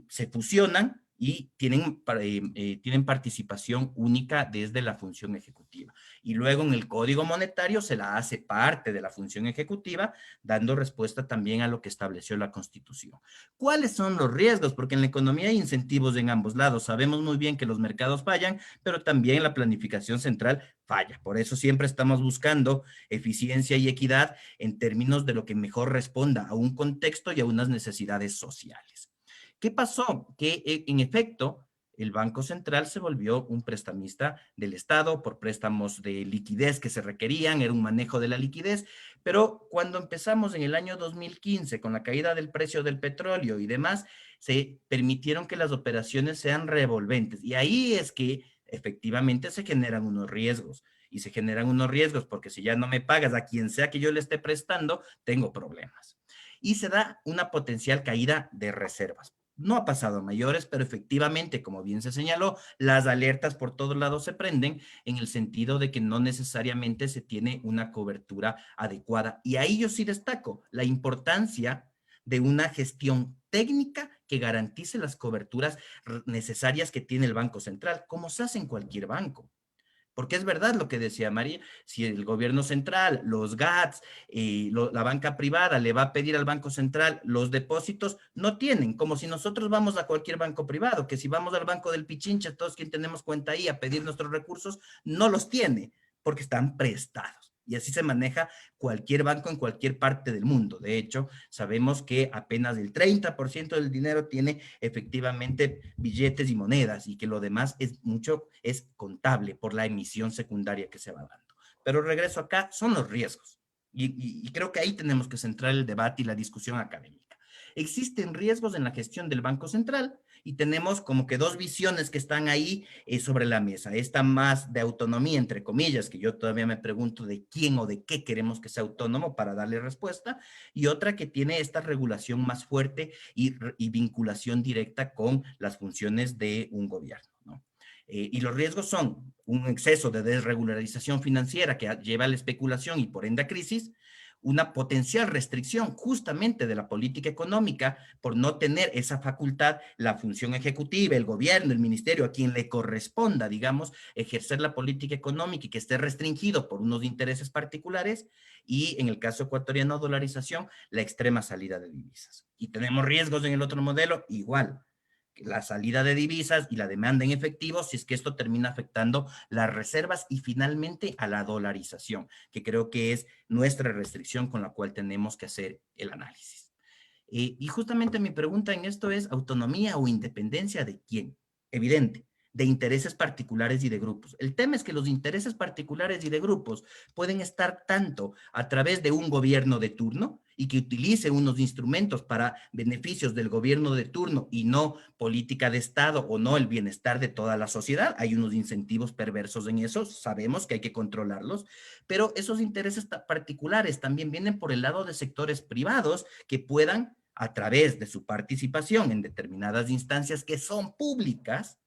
se fusionan y tienen participación única desde la función ejecutiva. Y luego en el Código Monetario se la hace parte de la función ejecutiva, dando respuesta también a lo que estableció la Constitución. ¿Cuáles son los riesgos? Porque en la economía hay incentivos en ambos lados. Sabemos muy bien que los mercados fallan, pero también la planificación central falla. Por eso siempre estamos buscando eficiencia y equidad en términos de lo que mejor responda a un contexto y a unas necesidades sociales. ¿Qué pasó? Que en efecto el Banco Central se volvió un prestamista del Estado por préstamos de liquidez que se requerían, era un manejo de la liquidez, pero cuando empezamos en el año 2015 con la caída del precio del petróleo y demás, se permitieron que las operaciones sean revolventes y ahí es que efectivamente se generan unos riesgos. Y se generan unos riesgos porque si ya no me pagas a quien sea que yo le esté prestando, tengo problemas. Y se da una potencial caída de reservas. No ha pasado a mayores, pero efectivamente, como bien se señaló, las alertas por todos lados se prenden en el sentido de que no necesariamente se tiene una cobertura adecuada. Y ahí yo sí destaco la importancia de una gestión técnica que garantice las coberturas necesarias que tiene el Banco Central, como se hace en cualquier banco. Porque es verdad lo que decía María, si el gobierno central, los GATS, la banca privada le va a pedir al Banco Central los depósitos, no tienen, como si nosotros vamos a cualquier banco privado, que si vamos al banco del Pichincha, todos quien tenemos cuenta ahí a pedir nuestros recursos, no los tiene, porque están prestados. Y así se maneja cualquier banco en cualquier parte del mundo. De hecho, sabemos que apenas el 30% del dinero tiene efectivamente billetes y monedas y que lo demás es contable por la emisión secundaria que se va dando. Pero regreso acá, son los riesgos. Y creo que ahí tenemos que centrar el debate y la discusión académica. Existen riesgos en la gestión del Banco Central y tenemos como que dos visiones que están ahí sobre la mesa. Esta más de autonomía, entre comillas, que yo todavía me pregunto de quién o de qué queremos que sea autónomo para darle respuesta, y otra que tiene esta regulación más fuerte y vinculación directa con las funciones de un gobierno, ¿no? Y los riesgos son un exceso de desregularización financiera que lleva a la especulación y por ende a crisis, una potencial restricción justamente de la política económica por no tener esa facultad, la función ejecutiva, el gobierno, el ministerio, a quien le corresponda, digamos, ejercer la política económica y que esté restringido por unos intereses particulares, y en el caso ecuatoriano, dolarización, la extrema salida de divisas. Y tenemos riesgos en el otro modelo, igual, la salida de divisas y la demanda en efectivo, si es que esto termina afectando las reservas y finalmente a la dolarización, que creo que es nuestra restricción con la cual tenemos que hacer el análisis. Y justamente mi pregunta en esto es, ¿autonomía o independencia de quién? Evidente, de intereses particulares y de grupos. El tema es que los intereses particulares y de grupos pueden estar tanto a través de un gobierno de turno y que utilice unos instrumentos para beneficios del gobierno de turno y no política de Estado o no el bienestar de toda la sociedad. Hay unos incentivos perversos en eso, sabemos que hay que controlarlos, pero esos intereses particulares también vienen por el lado de sectores privados que puedan, a través de su participación en determinadas instancias que son públicas,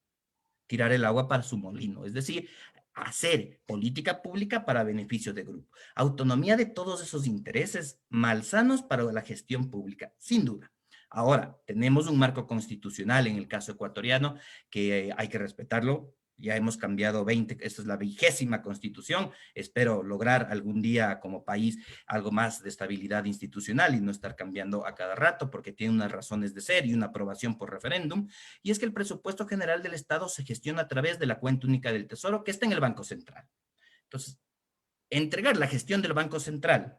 tirar el agua para su molino, es decir, hacer política pública para beneficio de grupo. Autonomía de todos esos intereses malsanos para la gestión pública, sin duda. Ahora, tenemos un marco constitucional en el caso ecuatoriano que hay que respetarlo. Ya hemos cambiado 20, esta es la 20ª constitución. Espero lograr algún día como país algo más de estabilidad institucional y no estar cambiando a cada rato porque tiene unas razones de ser y una aprobación por referéndum. Y es que el presupuesto general del Estado se gestiona a través de la cuenta única del Tesoro que está en el Banco Central. Entonces, entregar la gestión del Banco Central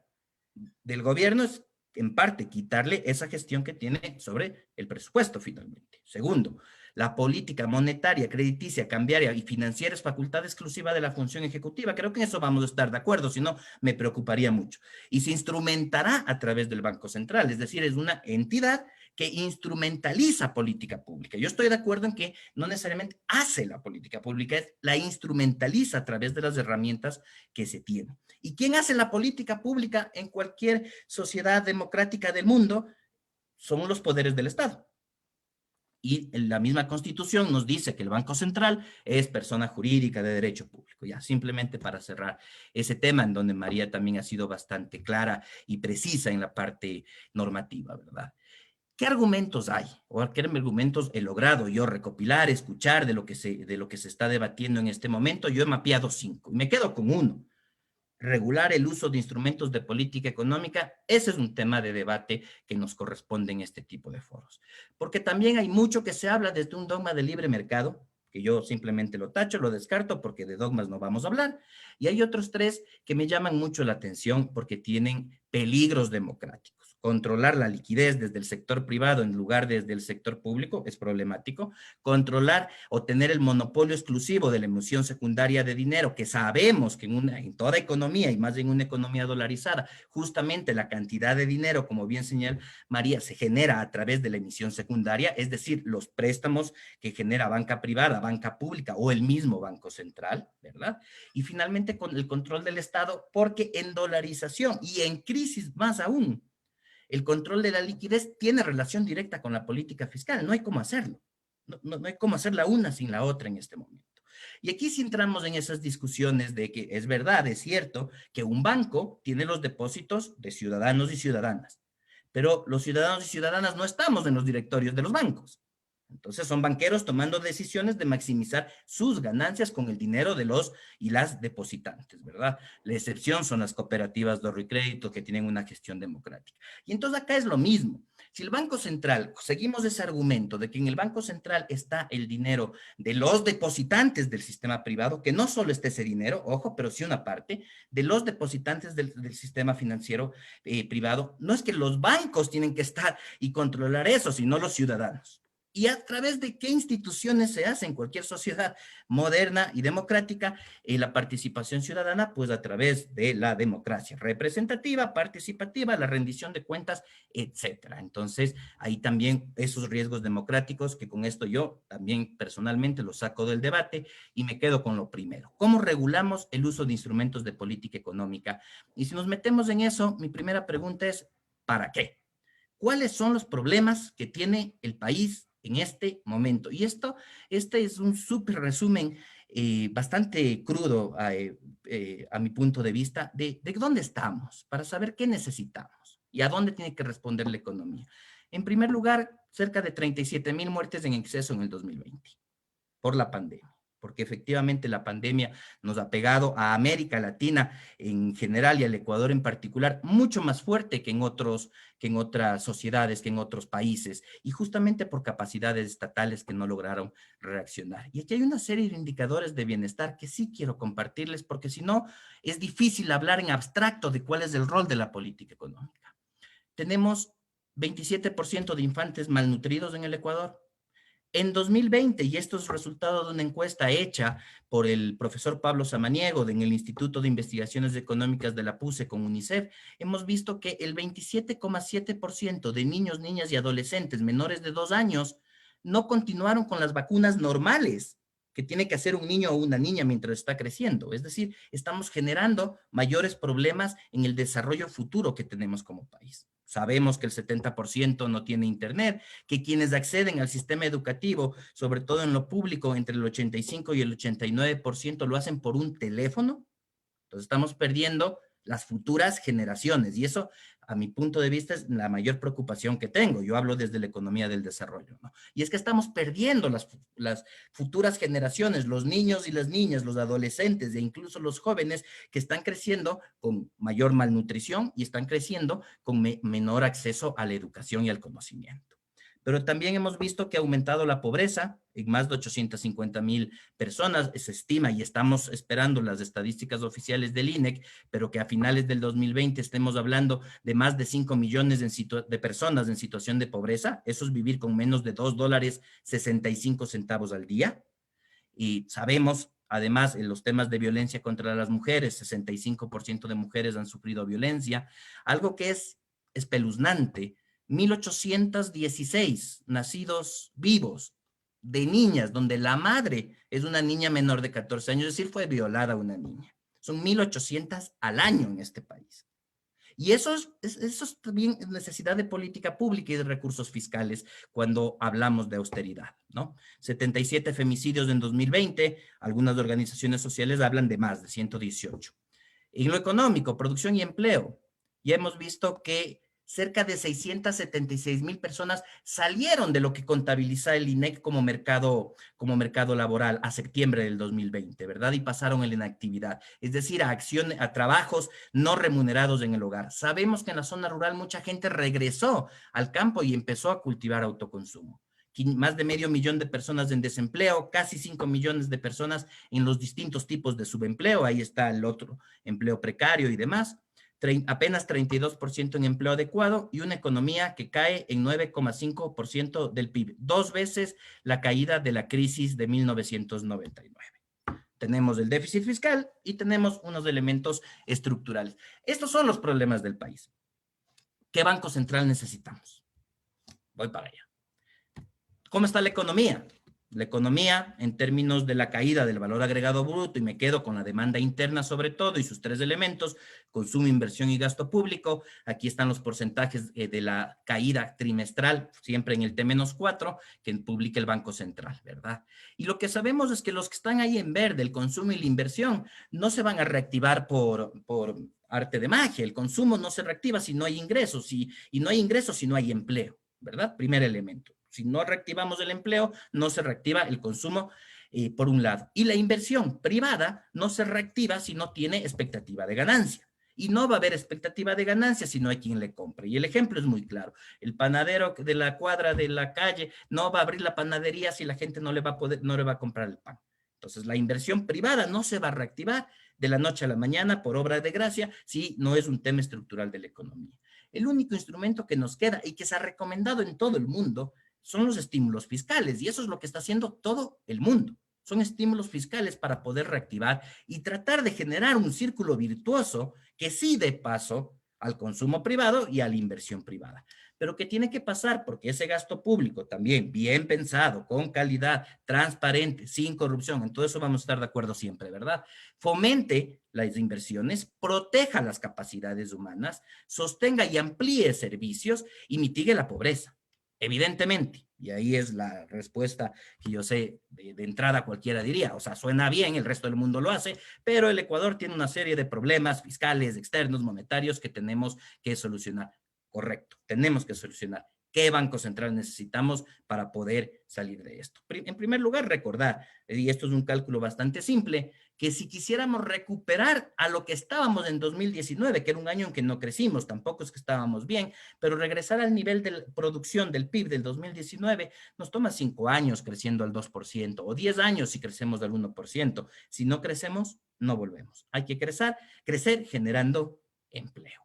del gobierno es en parte quitarle esa gestión que tiene sobre el presupuesto finalmente. Segundo, la política monetaria, crediticia, cambiaria y financiera es facultad exclusiva de la función ejecutiva. Creo que en eso vamos a estar de acuerdo, si no me preocuparía mucho. Y se instrumentará a través del Banco Central, es decir, es una entidad que instrumentaliza política pública. Yo estoy de acuerdo en que no necesariamente hace la política pública, la instrumentaliza a través de las herramientas que se tienen. ¿Y quién hace la política pública en cualquier sociedad democrática del mundo? Son los poderes del Estado. Y la misma Constitución nos dice que el Banco Central es persona jurídica de derecho público. Ya, simplemente para cerrar ese tema en donde María también ha sido bastante clara y precisa en la parte normativa, ¿verdad? ¿Qué argumentos hay? ¿O qué argumentos he logrado yo recopilar, escuchar de lo que se está debatiendo en este momento? Yo he mapeado 5 y me quedo con uno. Regular el uso de instrumentos de política económica, ese es un tema de debate que nos corresponde en este tipo de foros. Porque también hay mucho que se habla desde un dogma de libre mercado, que yo simplemente lo tacho, lo descarto porque de dogmas no vamos a hablar, y hay otros 3 que me llaman mucho la atención porque tienen peligros democráticos. Controlar la liquidez desde el sector privado en lugar desde el sector público es problemático. Controlar o tener el monopolio exclusivo de la emisión secundaria de dinero, que sabemos que en toda economía y más en una economía dolarizada, justamente la cantidad de dinero, como bien señala María, se genera a través de la emisión secundaria, es decir, los préstamos que genera banca privada, banca pública o el mismo Banco Central, ¿verdad? Y finalmente con el control del Estado, porque en dolarización y en crisis más aún, el control de la liquidez tiene relación directa con la política fiscal, no hay cómo hacerlo. No hay cómo hacer la una sin la otra en este momento. Y aquí sí entramos en esas discusiones de que es verdad, es cierto, que un banco tiene los depósitos de ciudadanos y ciudadanas, pero los ciudadanos y ciudadanas no estamos en los directorios de los bancos. Entonces son banqueros tomando decisiones de maximizar sus ganancias con el dinero de los y las depositantes, ¿verdad? La excepción son las cooperativas de ahorro y crédito que tienen una gestión democrática. Y entonces acá es lo mismo. Si el Banco Central, seguimos ese argumento de que en el Banco Central está el dinero de los depositantes del sistema privado, que no solo esté ese dinero, ojo, pero sí una parte, de los depositantes del sistema financiero privado, no es que los bancos tienen que estar y controlar eso, sino los ciudadanos. ¿Y a través de qué instituciones se hace en cualquier sociedad moderna y democrática la participación ciudadana? Pues a través de la democracia representativa, participativa, la rendición de cuentas, etcétera. Entonces, ahí también esos riesgos democráticos que con esto yo también personalmente los saco del debate y me quedo con lo primero. ¿Cómo regulamos el uso de instrumentos de política económica? Y si nos metemos en eso, mi primera pregunta es, ¿para qué? ¿Cuáles son los problemas que tiene el país en este momento? Y este es un súper resumen bastante crudo a mi punto de vista de dónde estamos, para saber qué necesitamos y a dónde tiene que responder la economía. En primer lugar, cerca de 37,000 muertes en exceso en el 2020 por la pandemia, porque efectivamente la pandemia nos ha pegado a América Latina en general y al Ecuador en particular mucho más fuerte que en otras sociedades, que en otros países, y justamente por capacidades estatales que no lograron reaccionar. Y aquí hay una serie de indicadores de bienestar que sí quiero compartirles, porque si no, es difícil hablar en abstracto de cuál es el rol de la política económica. Tenemos 27% de infantes malnutridos en el Ecuador. En 2020, y esto es resultado de una encuesta hecha por el profesor Pablo Samaniego en el Instituto de Investigaciones Económicas de la PUCE con UNICEF, hemos visto que el 27,7% de niños, niñas y adolescentes menores de 2 años no continuaron con las vacunas normales que tiene que hacer un niño o una niña mientras está creciendo. Es decir, estamos generando mayores problemas en el desarrollo futuro que tenemos como país. Sabemos que el 70% no tiene internet, que quienes acceden al sistema educativo, sobre todo en lo público, entre el 85 y el 89% lo hacen por un teléfono. Entonces estamos perdiendo las futuras generaciones y eso, a mi punto de vista, es la mayor preocupación que tengo. Yo hablo desde la economía del desarrollo, ¿no? Y es que estamos perdiendo las futuras generaciones, los niños y las niñas, los adolescentes e incluso los jóvenes que están creciendo con mayor malnutrición y están creciendo con menor acceso a la educación y al conocimiento. Pero también hemos visto que ha aumentado la pobreza en más de 850,000 personas, se estima, y estamos esperando las estadísticas oficiales del INEC, pero que a finales del 2020 estemos hablando de más de 5 millones de personas en situación de pobreza. Eso es vivir con menos de $2.65 al día. Y sabemos, además, en los temas de violencia contra las mujeres, 65% de mujeres han sufrido violencia, algo que es espeluznante. 1,816 nacidos vivos de niñas, donde la madre es una niña menor de 14 años, es decir, fue violada una niña. Son 1,800 al año en este país. Y eso es también necesidad de política pública y de recursos fiscales cuando hablamos de austeridad, ¿no? 77 femicidios en 2020, algunas organizaciones sociales hablan de más, de 118. En lo económico, producción y empleo, ya hemos visto que cerca de 676,000 personas salieron de lo que contabiliza el INEC como mercado laboral a septiembre del 2020, ¿verdad? Y pasaron en la inactividad, es decir, a trabajos no remunerados en el hogar. Sabemos que en la zona rural mucha gente regresó al campo y empezó a cultivar autoconsumo. Más de 500,000 de personas en desempleo, casi 5 millones de personas en los distintos tipos de subempleo, ahí está el otro, empleo precario y demás. Apenas 32% en empleo adecuado y una economía que cae en 9,5% del PIB, 2 veces la caída de la crisis de 1999. Tenemos el déficit fiscal y tenemos unos elementos estructurales. Estos son los problemas del país. ¿Qué Banco Central necesitamos? Voy para allá. ¿Cómo está la economía? La economía, en términos de la caída del valor agregado bruto, y me quedo con la demanda interna sobre todo y sus 3 elementos, consumo, inversión y gasto público. Aquí están los porcentajes de la caída trimestral, siempre en el T-4, que publica el Banco Central, ¿verdad? Y lo que sabemos es que los que están ahí en verde, el consumo y la inversión, no se van a reactivar por arte de magia. El consumo no se reactiva si no hay ingresos, y no hay ingresos si no hay empleo, ¿verdad? Primer elemento. Si no reactivamos el empleo, no se reactiva el consumo, por un lado. Y la inversión privada no se reactiva si no tiene expectativa de ganancia. Y no va a haber expectativa de ganancia si no hay quien le compre. Y el ejemplo es muy claro. El panadero de la cuadra de la calle no va a abrir la panadería si la gente no le va a comprar el pan. Entonces, la inversión privada no se va a reactivar de la noche a la mañana por obra de gracia si no es un tema estructural de la economía. El único instrumento que nos queda y que se ha recomendado en todo el mundo son los estímulos fiscales, y eso es lo que está haciendo todo el mundo. Son estímulos fiscales para poder reactivar y tratar de generar un círculo virtuoso que sí dé paso al consumo privado y a la inversión privada. Pero que tiene que pasar porque ese gasto público también bien pensado, con calidad, transparente, sin corrupción, en todo eso vamos a estar de acuerdo siempre, ¿verdad? Fomente las inversiones, proteja las capacidades humanas, sostenga y amplíe servicios y mitigue la pobreza. Evidentemente, Y ahí es la respuesta que yo sé de entrada cualquiera diría. O sea, suena bien, el resto del mundo lo hace, pero el Ecuador tiene una serie de problemas fiscales, externos, monetarios que tenemos que solucionar. Correcto, tenemos que solucionar. ¿Qué Banco Central necesitamos para poder salir de esto? En primer lugar, recordar, y esto es un cálculo bastante simple, que si quisiéramos recuperar a lo que estábamos en 2019, que era un año en que no crecimos, tampoco es que estábamos bien, pero regresar al nivel de producción del PIB del 2019 nos toma 5 años creciendo al 2%, o 10 años si crecemos al 1%. Si no crecemos, no volvemos. Hay que crecer generando empleo.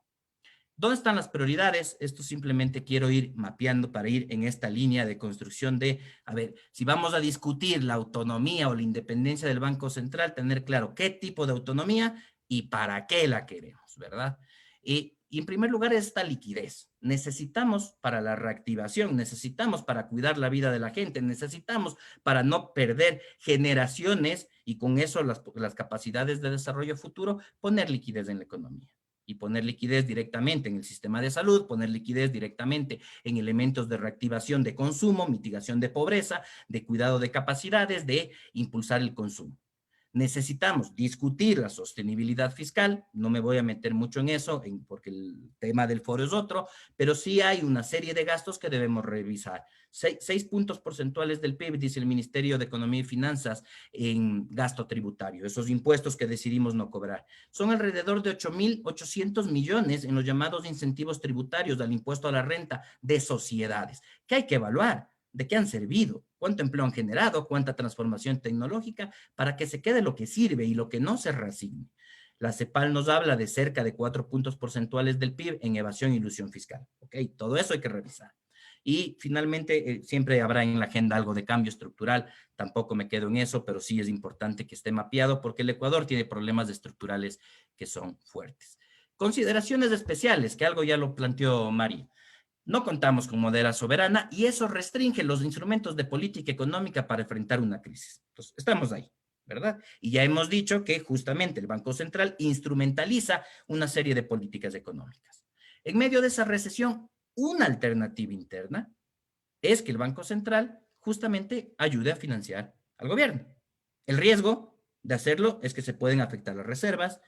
¿Dónde están las prioridades? Esto simplemente quiero ir mapeando para ir en esta línea de construcción de, a ver, si vamos a discutir la autonomía o la independencia del Banco Central, tener claro qué tipo de autonomía y para qué la queremos, ¿verdad? Y en primer lugar, esta liquidez. Necesitamos para la reactivación, necesitamos para cuidar la vida de la gente, necesitamos para no perder generaciones y con eso las capacidades de desarrollo futuro, poner liquidez en la economía. Y poner liquidez directamente en el sistema de salud, poner liquidez directamente en elementos de reactivación de consumo, mitigación de pobreza, de cuidado de capacidades, de impulsar el consumo. Necesitamos discutir la sostenibilidad fiscal, no me voy a meter mucho en eso, porque el tema del foro es otro, pero sí hay una serie de gastos que debemos revisar. 6 puntos porcentuales del PIB, dice el Ministerio de Economía y Finanzas, en gasto tributario, esos impuestos que decidimos no cobrar. Son alrededor de 8.800 millones en los llamados incentivos tributarios al impuesto a la renta de sociedades, que hay que evaluar. ¿De qué han servido? ¿Cuánto empleo han generado? ¿Cuánta transformación tecnológica? Para que se quede lo que sirve y lo que no se reasigne. La CEPAL nos habla de cerca de 4 puntos porcentuales del PIB en evasión e ilusión fiscal. ¿Ok? Todo eso hay que revisar. Y finalmente, siempre habrá en la agenda algo de cambio estructural. Tampoco me quedo en eso, pero sí es importante que esté mapeado porque el Ecuador tiene problemas estructurales que son fuertes. Consideraciones especiales, que algo ya lo planteó Mari. No contamos con moneda soberana y eso restringe los instrumentos de política económica para enfrentar una crisis. Entonces, estamos ahí, ¿verdad? Y ya hemos dicho que justamente el Banco Central instrumentaliza una serie de políticas económicas. En medio de esa recesión, una alternativa interna es que el Banco Central justamente ayude a financiar al gobierno. El riesgo de hacerlo es que se pueden afectar las reservas.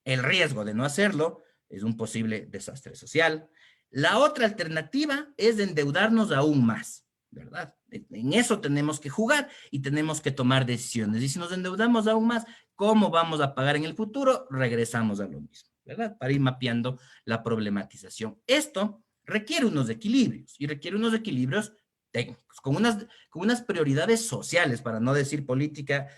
El riesgo de no hacerlo es un posible desastre social. La otra alternativa es de endeudarnos aún más, ¿verdad? En eso tenemos que jugar y tenemos que tomar decisiones. Y si nos endeudamos aún más, ¿cómo vamos a pagar en el futuro? Regresamos a lo mismo, ¿verdad? Para ir mapeando la problematización. Esto requiere unos equilibrios y requiere unos equilibrios técnicos, con unas prioridades sociales, para no decir políticas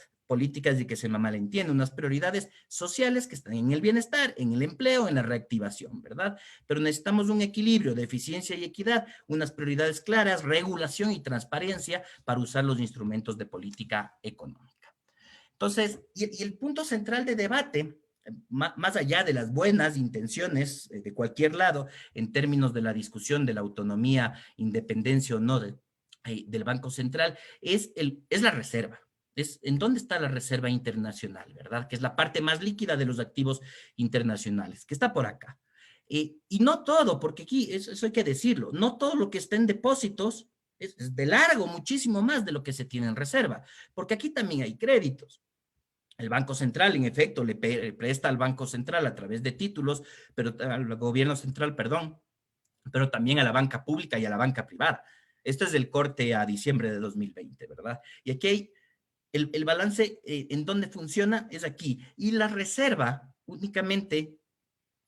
y que se me malentienda, unas prioridades sociales que están en el bienestar, en el empleo, en la reactivación, ¿verdad? Pero necesitamos un equilibrio de eficiencia y equidad, unas prioridades claras, regulación y transparencia para usar los instrumentos de política económica. Entonces, y el punto central de debate, más allá de las buenas intenciones de cualquier lado, en términos de la discusión de la autonomía, independencia o no del Banco Central, es la reserva. Es en dónde está la reserva internacional, ¿verdad? Que es la parte más líquida de los activos internacionales, que está por acá. Y no todo, porque aquí, eso hay que decirlo, no todo lo que está en depósitos es de largo, muchísimo más de lo que se tiene en reserva, porque aquí también hay créditos. El Banco Central, en efecto, le presta al Banco Central a través de títulos, pero al gobierno central, perdón, pero también a la banca pública y a la banca privada. Esto es del corte a diciembre de 2020, ¿verdad? Y aquí hay el balance en donde funciona es aquí. Y la reserva únicamente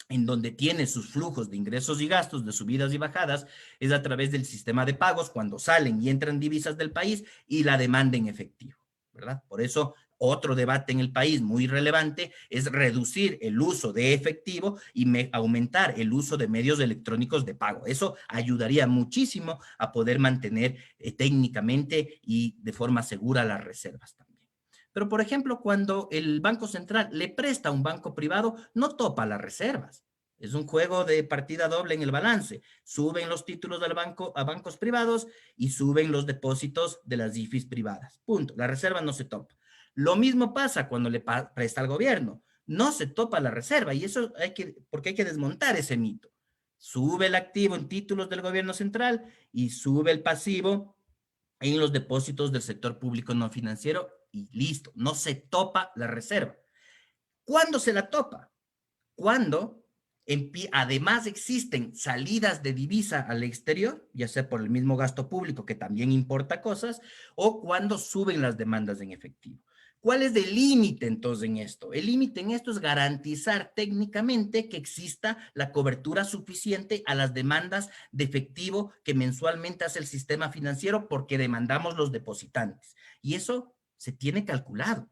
en donde tiene sus flujos de ingresos y gastos, de subidas y bajadas, es a través del sistema de pagos cuando salen y entran divisas del país y la demanda en efectivo, ¿verdad? Por eso otro debate en el país muy relevante es reducir el uso de efectivo y aumentar el uso de medios electrónicos de pago. Eso ayudaría muchísimo a poder mantener técnicamente y de forma segura las reservas también. Pero, por ejemplo, cuando el Banco Central le presta a un banco privado, no topa las reservas. Es un juego de partida doble en el balance. Suben los títulos del banco a bancos privados y suben los depósitos de las IFIs privadas. Punto. La reserva no se topa. Lo mismo pasa cuando le presta al gobierno. No se topa la reserva y eso porque hay que desmontar ese mito. Sube el activo en títulos del gobierno central y sube el pasivo en los depósitos del sector público no financiero y listo, no se topa la reserva. ¿Cuándo se la topa? Cuando además existen salidas de divisa al exterior, ya sea por el mismo gasto público que también importa cosas, o cuando suben las demandas en efectivo. ¿Cuál es el límite entonces en esto? El límite en esto es garantizar técnicamente que exista la cobertura suficiente a las demandas de efectivo que mensualmente hace el sistema financiero porque demandamos los depositantes. Y eso se tiene calculado.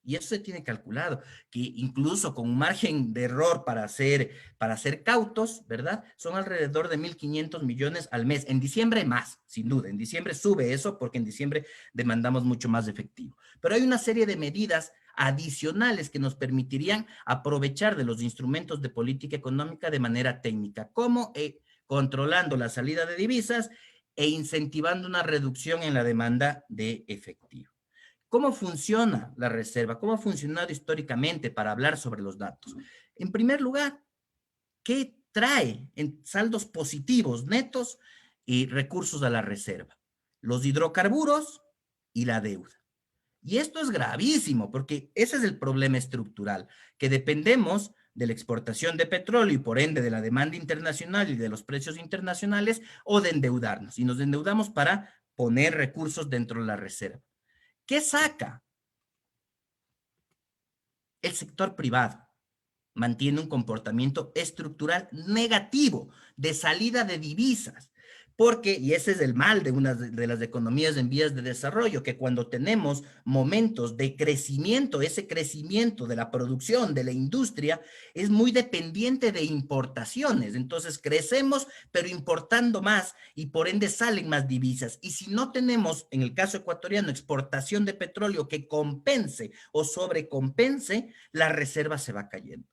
Y eso se tiene calculado, que incluso con un margen de error para ser cautos, ¿verdad? Son alrededor de 1.500 millones al mes. En diciembre más, sin duda. En diciembre sube eso porque en diciembre demandamos mucho más efectivo. Pero hay una serie de medidas adicionales que nos permitirían aprovechar de los instrumentos de política económica de manera técnica, como controlando la salida de divisas e incentivando una reducción en la demanda de efectivo. ¿Cómo funciona la reserva? ¿Cómo ha funcionado históricamente para hablar sobre los datos? En primer lugar, ¿qué trae en saldos positivos netos y recursos a la reserva? Los hidrocarburos y la deuda. Y esto es gravísimo porque ese es el problema estructural, que dependemos de la exportación de petróleo y por ende de la demanda internacional y de los precios internacionales o de endeudarnos. Y nos endeudamos para poner recursos dentro de la reserva. ¿Qué saca? El sector privado mantiene un comportamiento estructural negativo de salida de divisas, porque, y ese es el mal de una de las economías en vías de desarrollo, que cuando tenemos momentos de crecimiento, ese crecimiento de la producción, de la industria, es muy dependiente de importaciones. Entonces crecemos, pero importando más y por ende salen más divisas. Y si no tenemos, en el caso ecuatoriano, exportación de petróleo que compense o sobrecompense, la reserva se va cayendo.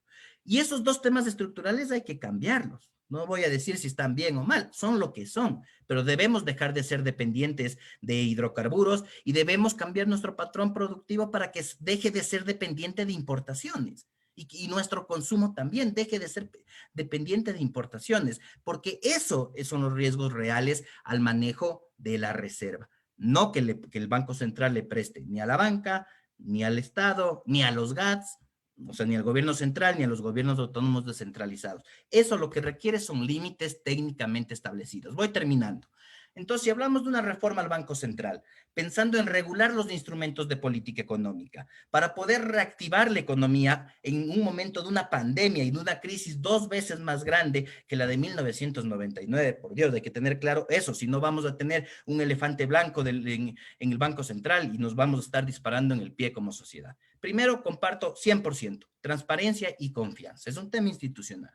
Y esos dos temas estructurales hay que cambiarlos. No voy a decir si están bien o mal, son lo que son, pero debemos dejar de ser dependientes de hidrocarburos y debemos cambiar nuestro patrón productivo para que deje de ser dependiente de importaciones y nuestro consumo también deje de ser dependiente de importaciones, porque eso son los riesgos reales al manejo de la reserva. No que el Banco Central le preste ni a la banca, ni al Estado, ni a los GATS, o sea, ni al gobierno central, ni a los gobiernos autónomos descentralizados. Eso lo que requiere son límites técnicamente establecidos. Voy terminando. Entonces, si hablamos de una reforma al Banco Central, pensando en regular los instrumentos de política económica, para poder reactivar la economía en un momento de una pandemia y de una crisis 2 veces más grande que la de 1999, por Dios, hay que tener claro eso, si no vamos a tener un elefante blanco en el Banco Central y nos vamos a estar disparando en el pie como sociedad. Primero, comparto 100%, transparencia y confianza. Es un tema institucional.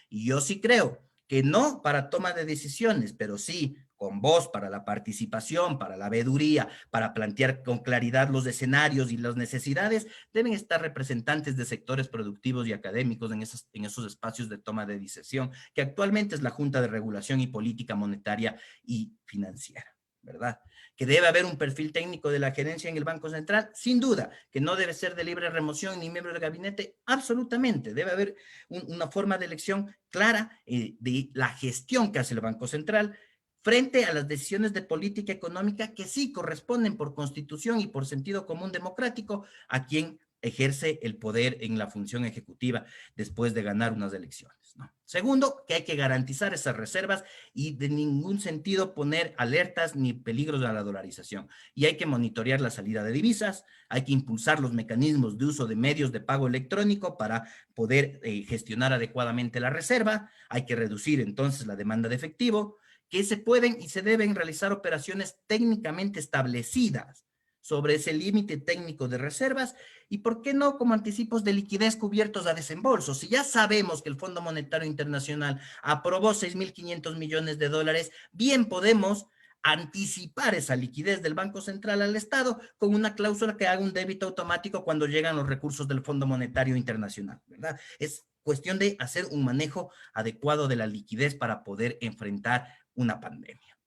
Y yo sí creo que no para toma de decisiones, pero sí con voz para la participación, para la veeduría, para plantear con claridad los escenarios y las necesidades, deben estar representantes de sectores productivos y académicos en esos espacios de toma de decisión, que actualmente es la Junta de Regulación y Política Monetaria y Financiera, ¿verdad? Que debe haber un perfil técnico de la gerencia en el Banco Central, sin duda, que no debe ser de libre remoción ni miembro del gabinete, absolutamente, debe haber una forma de elección clara de la gestión que hace el Banco Central frente a las decisiones de política económica que sí corresponden por constitución y por sentido común democrático a quien ejerce el poder en la función ejecutiva después de ganar unas elecciones, ¿no? Segundo, que hay que garantizar esas reservas y de ningún sentido poner alertas ni peligros a la dolarización. Y hay que monitorear la salida de divisas, hay que impulsar los mecanismos de uso de medios de pago electrónico para poder gestionar adecuadamente la reserva, hay que reducir entonces la demanda de efectivo, que se pueden y se deben realizar operaciones técnicamente establecidas sobre ese límite técnico de reservas y, ¿por qué no, como anticipos de liquidez cubiertos a desembolso? Si ya sabemos que el Fondo Monetario Internacional aprobó 6.500 millones de dólares, bien podemos anticipar esa liquidez del Banco Central al Estado con una cláusula que haga un débito automático cuando llegan los recursos del Fondo Monetario Internacional, ¿verdad? Es cuestión de hacer un manejo adecuado de la liquidez para poder enfrentar una pandemia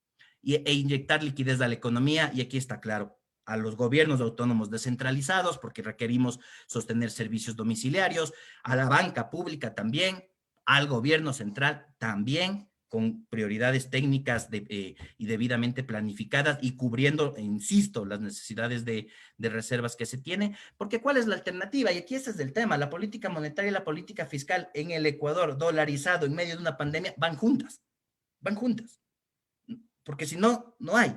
e inyectar liquidez a la economía. Y aquí está claro, a los gobiernos autónomos descentralizados, porque requerimos sostener servicios domiciliarios, a la banca pública también, al gobierno central también, con prioridades técnicas y debidamente planificadas y cubriendo, insisto, las necesidades de reservas que se tiene, porque ¿cuál es la alternativa? Y aquí ese es el tema, la política monetaria y la política fiscal en el Ecuador, dolarizado en medio de una pandemia, van juntas, porque si no, no hay.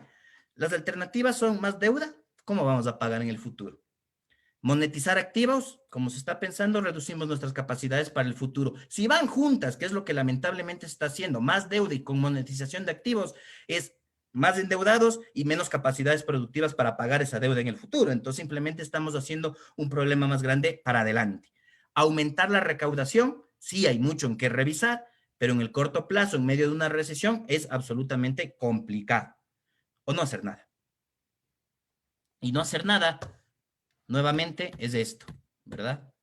Las alternativas son más deuda, ¿cómo vamos a pagar en el futuro? Monetizar activos, como se está pensando, reducimos nuestras capacidades para el futuro. Si van juntas, que es lo que lamentablemente se está haciendo, más deuda y con monetización de activos, es más endeudados y menos capacidades productivas para pagar esa deuda en el futuro. Entonces, simplemente estamos haciendo un problema más grande para adelante. Aumentar la recaudación, sí hay mucho en qué revisar, pero en el corto plazo, en medio de una recesión, es absolutamente complicado. O no hacer nada. Y no hacer nada nuevamente es esto, ¿verdad?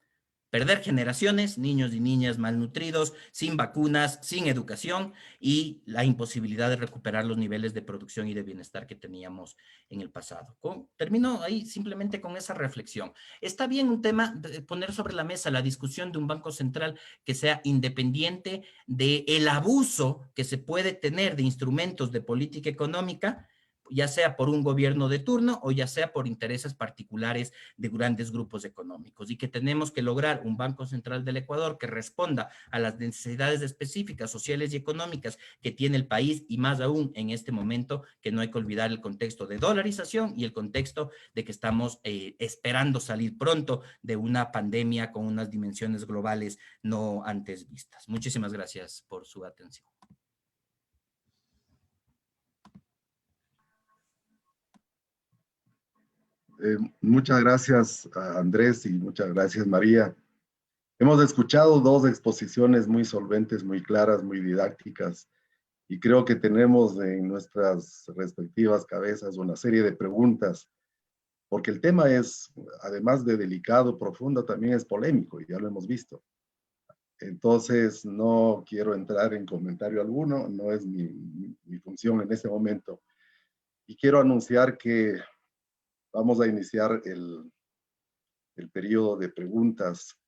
Perder generaciones, niños y niñas malnutridos, sin vacunas, sin educación y la imposibilidad de recuperar los niveles de producción y de bienestar que teníamos en el pasado. Termino ahí simplemente con esa reflexión. Está bien un tema, poner sobre la mesa la discusión de un banco central que sea independiente del abuso que se puede tener de instrumentos de política económica, ya sea por un gobierno de turno o ya sea por intereses particulares de grandes grupos económicos, y que tenemos que lograr un Banco Central del Ecuador que responda a las necesidades específicas, sociales y económicas que tiene el país, y más aún en este momento que no hay que olvidar el contexto de dolarización y el contexto de que estamos esperando salir pronto de una pandemia con unas dimensiones globales no antes vistas. Muchísimas gracias por su atención. Muchas gracias, Andrés, y muchas gracias, María. Hemos escuchado dos exposiciones muy solventes, muy claras, muy didácticas, y creo que tenemos en nuestras respectivas cabezas una serie de preguntas, porque el tema es, además de delicado, profundo, también es polémico, y ya lo hemos visto. Entonces, no quiero entrar en comentario alguno, no es mi función en este momento. Y quiero anunciar que vamos a iniciar el periodo de preguntas,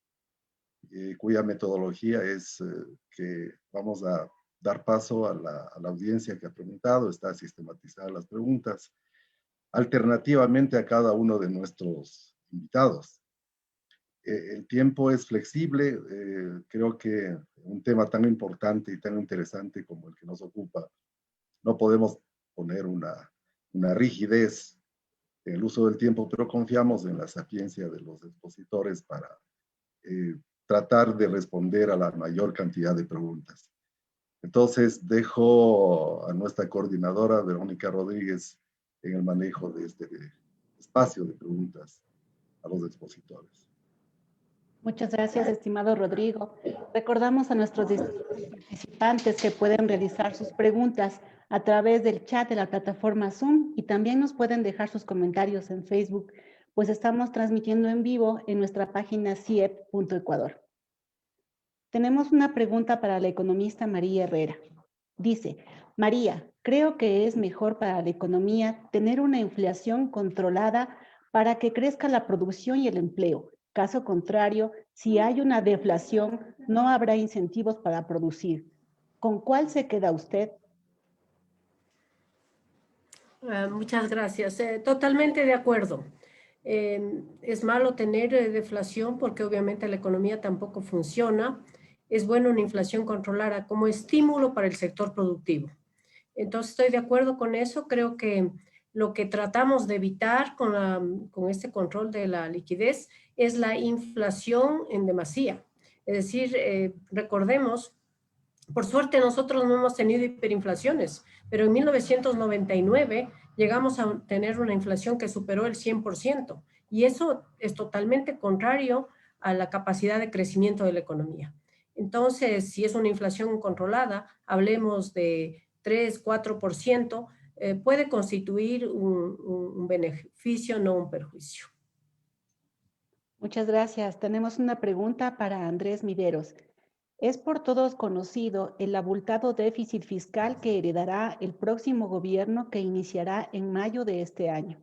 cuya metodología es que vamos a dar paso a la audiencia que ha preguntado, está sistematizada las preguntas, alternativamente a cada uno de nuestros invitados. El tiempo es flexible, creo que un tema tan importante y tan interesante como el que nos ocupa, no podemos poner una rigidez en el uso del tiempo, pero confiamos en la sapiencia de los expositores para tratar de responder a la mayor cantidad de preguntas. Entonces, dejo a nuestra coordinadora, Verónica Rodríguez, en el manejo de este espacio de preguntas a los expositores. Muchas gracias, estimado Rodrigo. Recordamos a nuestros participantes que pueden realizar sus preguntas a través del chat de la plataforma Zoom, y también nos pueden dejar sus comentarios en Facebook, pues estamos transmitiendo en vivo en nuestra página ciep.ecuador. Tenemos una pregunta para la economista María Herrera. Dice, María, creo que es mejor para la economía tener una inflación controlada para que crezca la producción y el empleo. Caso contrario, si hay una deflación, no habrá incentivos para producir. ¿Con cuál se queda usted? Muchas gracias. Totalmente de acuerdo. Es malo tener deflación porque obviamente la economía tampoco funciona. Es bueno una inflación controlada como estímulo para el sector productivo. Entonces estoy de acuerdo con eso. Creo que lo que tratamos de evitar con este control de la liquidez es la inflación en demasía. Es decir, recordemos, por suerte nosotros no hemos tenido hiperinflaciones, pero en 1999 llegamos a tener una inflación que superó el 100%, y eso es totalmente contrario a la capacidad de crecimiento de la economía. Entonces, si es una inflación controlada, hablemos de 3, 4%, puede constituir un beneficio, no un perjuicio. Muchas gracias. Tenemos una pregunta para Andrés Mideros. Es por todos conocido el abultado déficit fiscal que heredará el próximo gobierno, que iniciará en mayo de este año.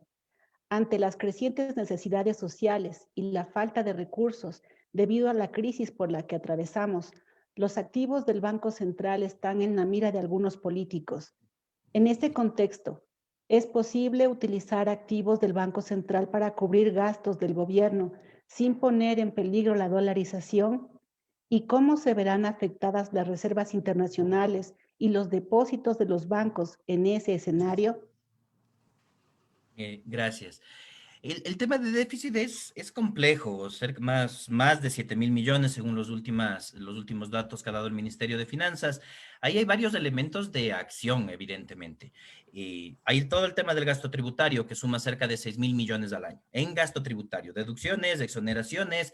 Ante las crecientes necesidades sociales y la falta de recursos debido a la crisis por la que atravesamos, los activos del Banco Central están en la mira de algunos políticos. En este contexto, ¿es posible utilizar activos del Banco Central para cubrir gastos del gobierno sin poner en peligro la dolarización? ¿Y cómo se verán afectadas las reservas internacionales y los depósitos de los bancos en ese escenario? Gracias. El tema de déficit es complejo, más de 7.000 millones según los últimos datos que ha dado el Ministerio de Finanzas. Ahí hay varios elementos de acción, evidentemente. Hay todo el tema del gasto tributario, que suma cerca de 6.000 millones al año. En gasto tributario, deducciones, exoneraciones,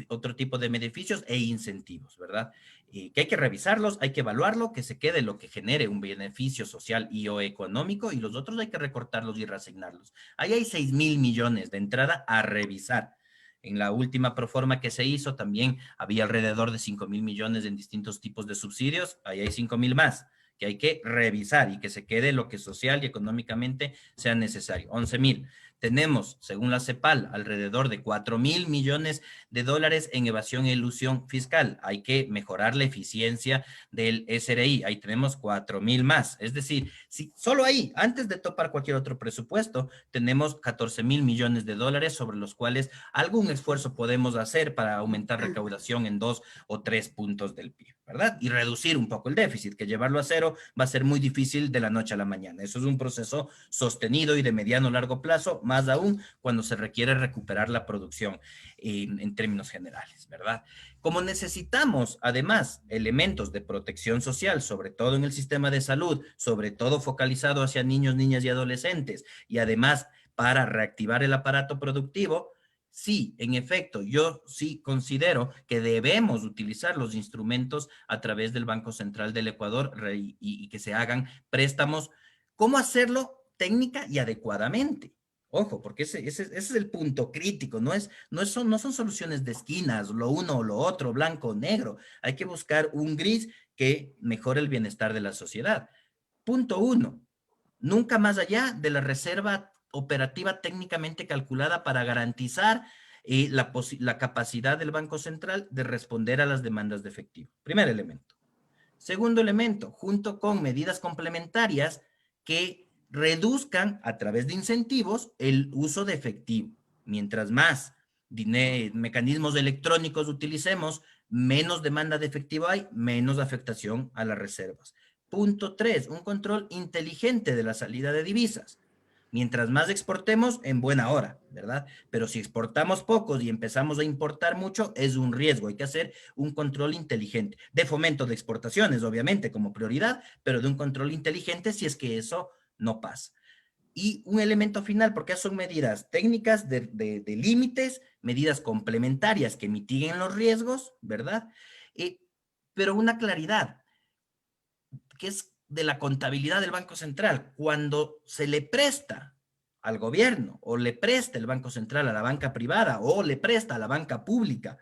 otro tipo de beneficios e incentivos, ¿verdad? Que hay que revisarlos, hay que evaluarlo, que se quede lo que genere un beneficio social y o económico, y los otros hay que recortarlos y reasignarlos. Ahí hay 6.000 millones de entrada a revisar. En la última proforma que se hizo también había alrededor de 5.000 millones en distintos tipos de subsidios. Ahí hay 5.000 más que hay que revisar y que se quede lo que social y económicamente sea necesario. 11.000. Tenemos, según la CEPAL, alrededor de 4.000 millones de dólares en evasión e ilusión fiscal. Hay que mejorar la eficiencia del SRI. Ahí tenemos 4.000 más. Es decir, si solo ahí, antes de topar cualquier otro presupuesto, tenemos 14.000 millones de dólares sobre los cuales algún esfuerzo podemos hacer para aumentar recaudación en 2 o 3 puntos del PIB, ¿verdad? Y reducir un poco el déficit, que llevarlo a cero va a ser muy difícil de la noche a la mañana. Eso es un proceso sostenido y de mediano a largo plazo, más aún cuando se requiere recuperar la producción en términos generales, ¿verdad? Como necesitamos, además, elementos de protección social, sobre todo en el sistema de salud, sobre todo focalizado hacia niños, niñas y adolescentes, y además para reactivar el aparato productivo, sí, en efecto, yo sí considero que debemos utilizar los instrumentos a través del Banco Central del Ecuador y que se hagan préstamos. ¿Cómo hacerlo técnica y adecuadamente? Ojo, porque ese es el punto crítico, no son soluciones de esquinas, lo uno o lo otro, blanco o negro. Hay que buscar un gris que mejore el bienestar de la sociedad. Punto uno, nunca más allá de la reserva operativa técnicamente calculada para garantizar la capacidad del Banco Central de responder a las demandas de efectivo. Primer elemento. Segundo elemento, junto con medidas complementarias que reduzcan a través de incentivos el uso de efectivo. Mientras más mecanismos electrónicos utilicemos, menos demanda de efectivo hay, menos afectación a las reservas. Punto 3, un control inteligente de la salida de divisas. Mientras más exportemos, en buena hora, ¿verdad? Pero si exportamos pocos y empezamos a importar mucho, es un riesgo. Hay que hacer un control inteligente. De fomento de exportaciones, obviamente, como prioridad, pero de un control inteligente si es que eso no pasa. Y un elemento final, porque son medidas técnicas de límites, medidas complementarias que mitiguen los riesgos, ¿verdad? Pero una claridad, que es de la contabilidad del Banco Central. Cuando se le presta al gobierno o le presta el Banco Central a la banca privada o le presta a la banca pública,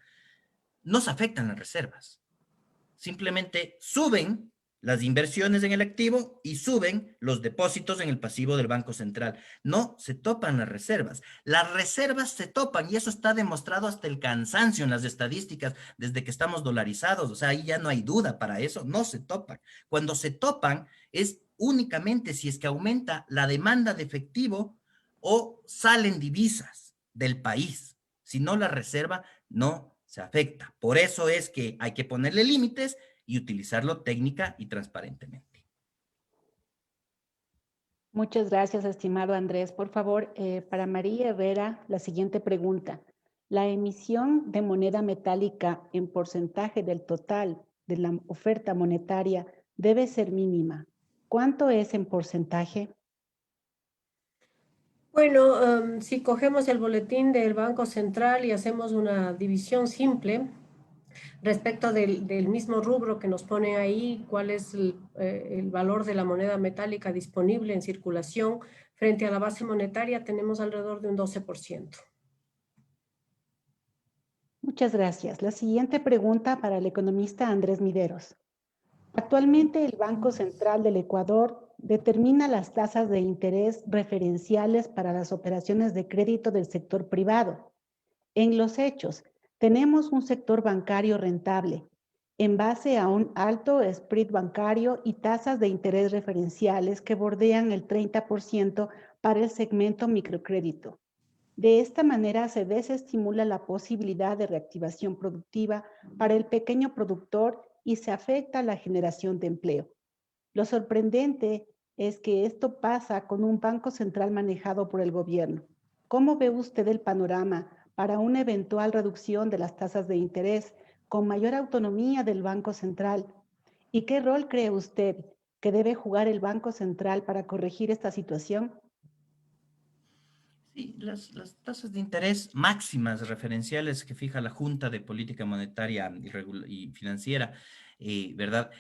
no se afectan las reservas. Simplemente suben las inversiones en el activo y suben los depósitos en el pasivo del Banco Central. No se topan las reservas. Las reservas se topan y eso está demostrado hasta el cansancio en las estadísticas desde que estamos dolarizados. O sea, ahí ya no hay duda para eso. No se topan. Cuando se topan es únicamente si es que aumenta la demanda de efectivo o salen divisas del país. Si no, la reserva no se afecta. Por eso es que hay que ponerle límites y utilizarlo técnica y transparentemente. Muchas gracias, estimado Andrés. Por favor, para María Herrera, la siguiente pregunta. ¿La emisión de moneda metálica en porcentaje del total de la oferta monetaria debe ser mínima? ¿Cuánto es en porcentaje? Bueno, si cogemos el boletín del Banco Central y hacemos una división simple respecto del mismo rubro que nos pone ahí, cuál es el valor de la moneda metálica disponible en circulación frente a la base monetaria, tenemos alrededor de un 12%. Muchas gracias. La siguiente pregunta para el economista Andrés Mideros. Actualmente el Banco Central del Ecuador determina las tasas de interés referenciales para las operaciones de crédito del sector privado. En los hechos, tenemos un sector bancario rentable. en base a un alto spread bancario y tasas de interés referenciales que bordean el 30% para el segmento microcrédito. De esta manera se desestimula la posibilidad de reactivación productiva para el pequeño productor y se afecta la generación de empleo. Lo sorprendente es que esto pasa con un banco central manejado por el gobierno. ¿Cómo ve usted el panorama para una eventual reducción de las tasas de interés con mayor autonomía del Banco Central? ¿Y qué rol cree usted que debe jugar el Banco Central para corregir esta situación? Sí, las tasas de interés máximas referenciales que fija la Junta de Política Monetaria y Financiera, ¿verdad?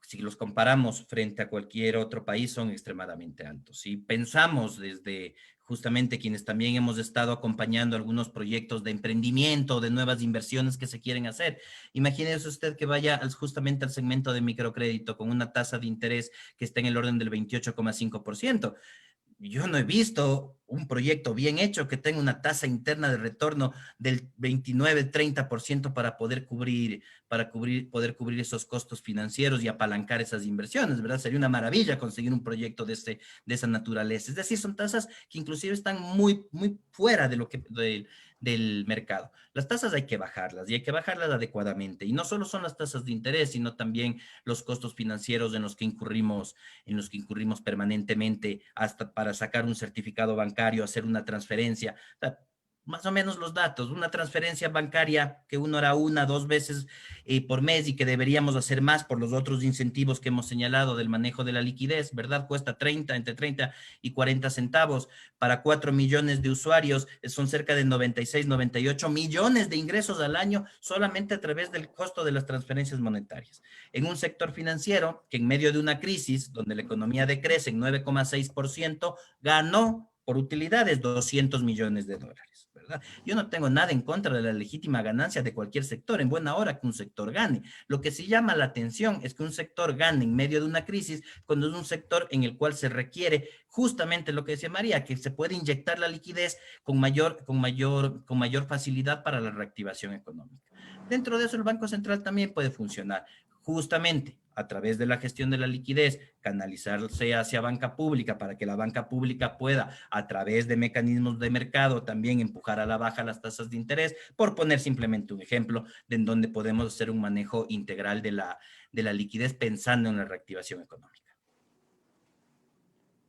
Si los comparamos frente a cualquier otro país, son extremadamente altos. Si pensamos desde justamente quienes también hemos estado acompañando algunos proyectos de emprendimiento, de nuevas inversiones que se quieren hacer, imagínese usted que vaya justamente al segmento de microcrédito con una tasa de interés que está en el orden del 28,5%. Yo no he visto un proyecto bien hecho que tenga una tasa interna de retorno del 29-30% poder cubrir esos costos financieros y apalancar esas inversiones, ¿verdad? Sería una maravilla conseguir un proyecto de esa naturaleza. Es decir, son tasas que inclusive están muy fuera del mercado. Las tasas hay que bajarlas y hay que bajarlas adecuadamente. Y no solo son las tasas de interés, sino también los costos financieros en los que incurrimos permanentemente hasta para sacar un certificado bancario, hacer una transferencia. O sea, más o menos los datos, una transferencia bancaria que uno hará 1, 2 veces por mes y que deberíamos hacer más por los otros incentivos que hemos señalado del manejo de la liquidez, ¿verdad? Cuesta entre 30 y 40 centavos para 4 millones de usuarios, son cerca de 96, 98 millones de ingresos al año solamente a través del costo de las transferencias monetarias. En un sector financiero que en medio de una crisis donde la economía decrece en 9,6%, ganó por utilidades 200 millones de dólares, ¿verdad? Yo no tengo nada en contra de la legítima ganancia de cualquier sector, en buena hora que un sector gane. Lo que sí llama la atención es que un sector gane en medio de una crisis cuando es un sector en el cual se requiere justamente lo que decía María, que se puede inyectar la liquidez con mayor facilidad para la reactivación económica. Dentro de eso, el Banco Central también puede funcionar justamente a través de la gestión de la liquidez, canalizarse hacia banca pública para que la banca pública pueda, a través de mecanismos de mercado, también empujar a la baja las tasas de interés, por poner simplemente un ejemplo de en donde podemos hacer un manejo integral de la liquidez pensando en la reactivación económica.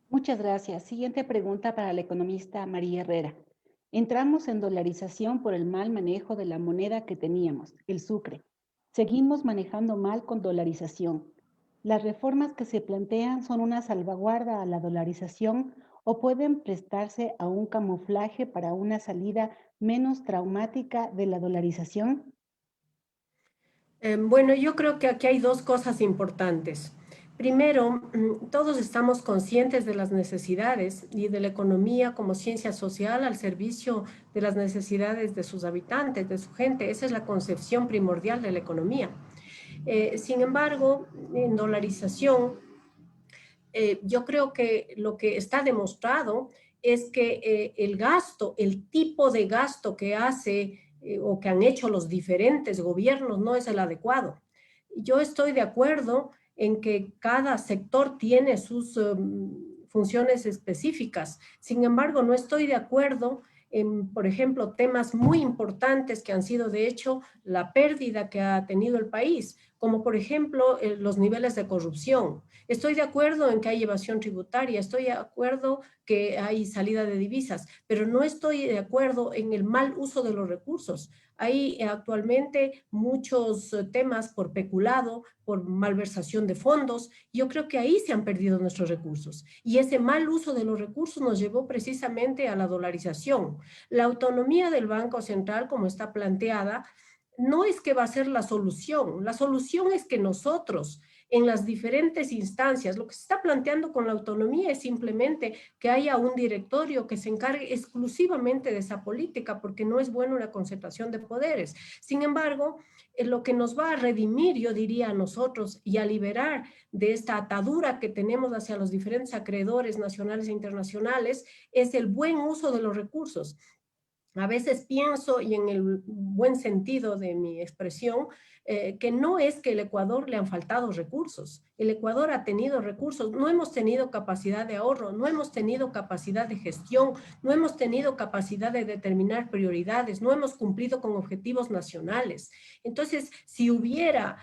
Muchas gracias. Siguiente pregunta para la economista María Herrera. Entramos en dolarización por el mal manejo de la moneda que teníamos, el sucre. Seguimos manejando mal con dolarización. ¿Las reformas que se plantean son una salvaguarda a la dolarización o pueden prestarse a un camuflaje para una salida menos traumática de la dolarización? Bueno, yo creo que aquí hay dos cosas importantes. Primero, todos estamos conscientes de las necesidades y de la economía como ciencia social al servicio de las necesidades de sus habitantes, de su gente. Esa es la concepción primordial de la economía. Sin embargo, en dolarización, yo creo que lo que está demostrado es que el gasto, el tipo de gasto que hace o que han hecho los diferentes gobiernos no es el adecuado. Yo estoy de acuerdo en que cada sector tiene sus funciones específicas. Sin embargo, no estoy de acuerdo en, por ejemplo, temas muy importantes que han sido, de hecho, la pérdida que ha tenido el país, como por ejemplo los niveles de corrupción. Estoy de acuerdo en que hay evasión tributaria, estoy de acuerdo que hay salida de divisas, pero no estoy de acuerdo en el mal uso de los recursos. Hay actualmente muchos temas por peculado, por malversación de fondos. Yo creo que ahí se han perdido nuestros recursos. Y ese mal uso de los recursos nos llevó precisamente a la dolarización. La autonomía del Banco Central, como está planteada, no es que va a ser la solución. La solución es que nosotros, en las diferentes instancias, lo que se está planteando con la autonomía es simplemente que haya un directorio que se encargue exclusivamente de esa política, porque no es bueno una concentración de poderes. Sin embargo, lo que nos va a redimir, yo diría a nosotros, y a liberar de esta atadura que tenemos hacia los diferentes acreedores nacionales e internacionales, es el buen uso de los recursos. A veces pienso, y en el buen sentido de mi expresión, que no es que el Ecuador le han faltado recursos. El Ecuador ha tenido recursos, no hemos tenido capacidad de ahorro, no hemos tenido capacidad de gestión, no hemos tenido capacidad de determinar prioridades, no hemos cumplido con objetivos nacionales. Entonces, si hubiera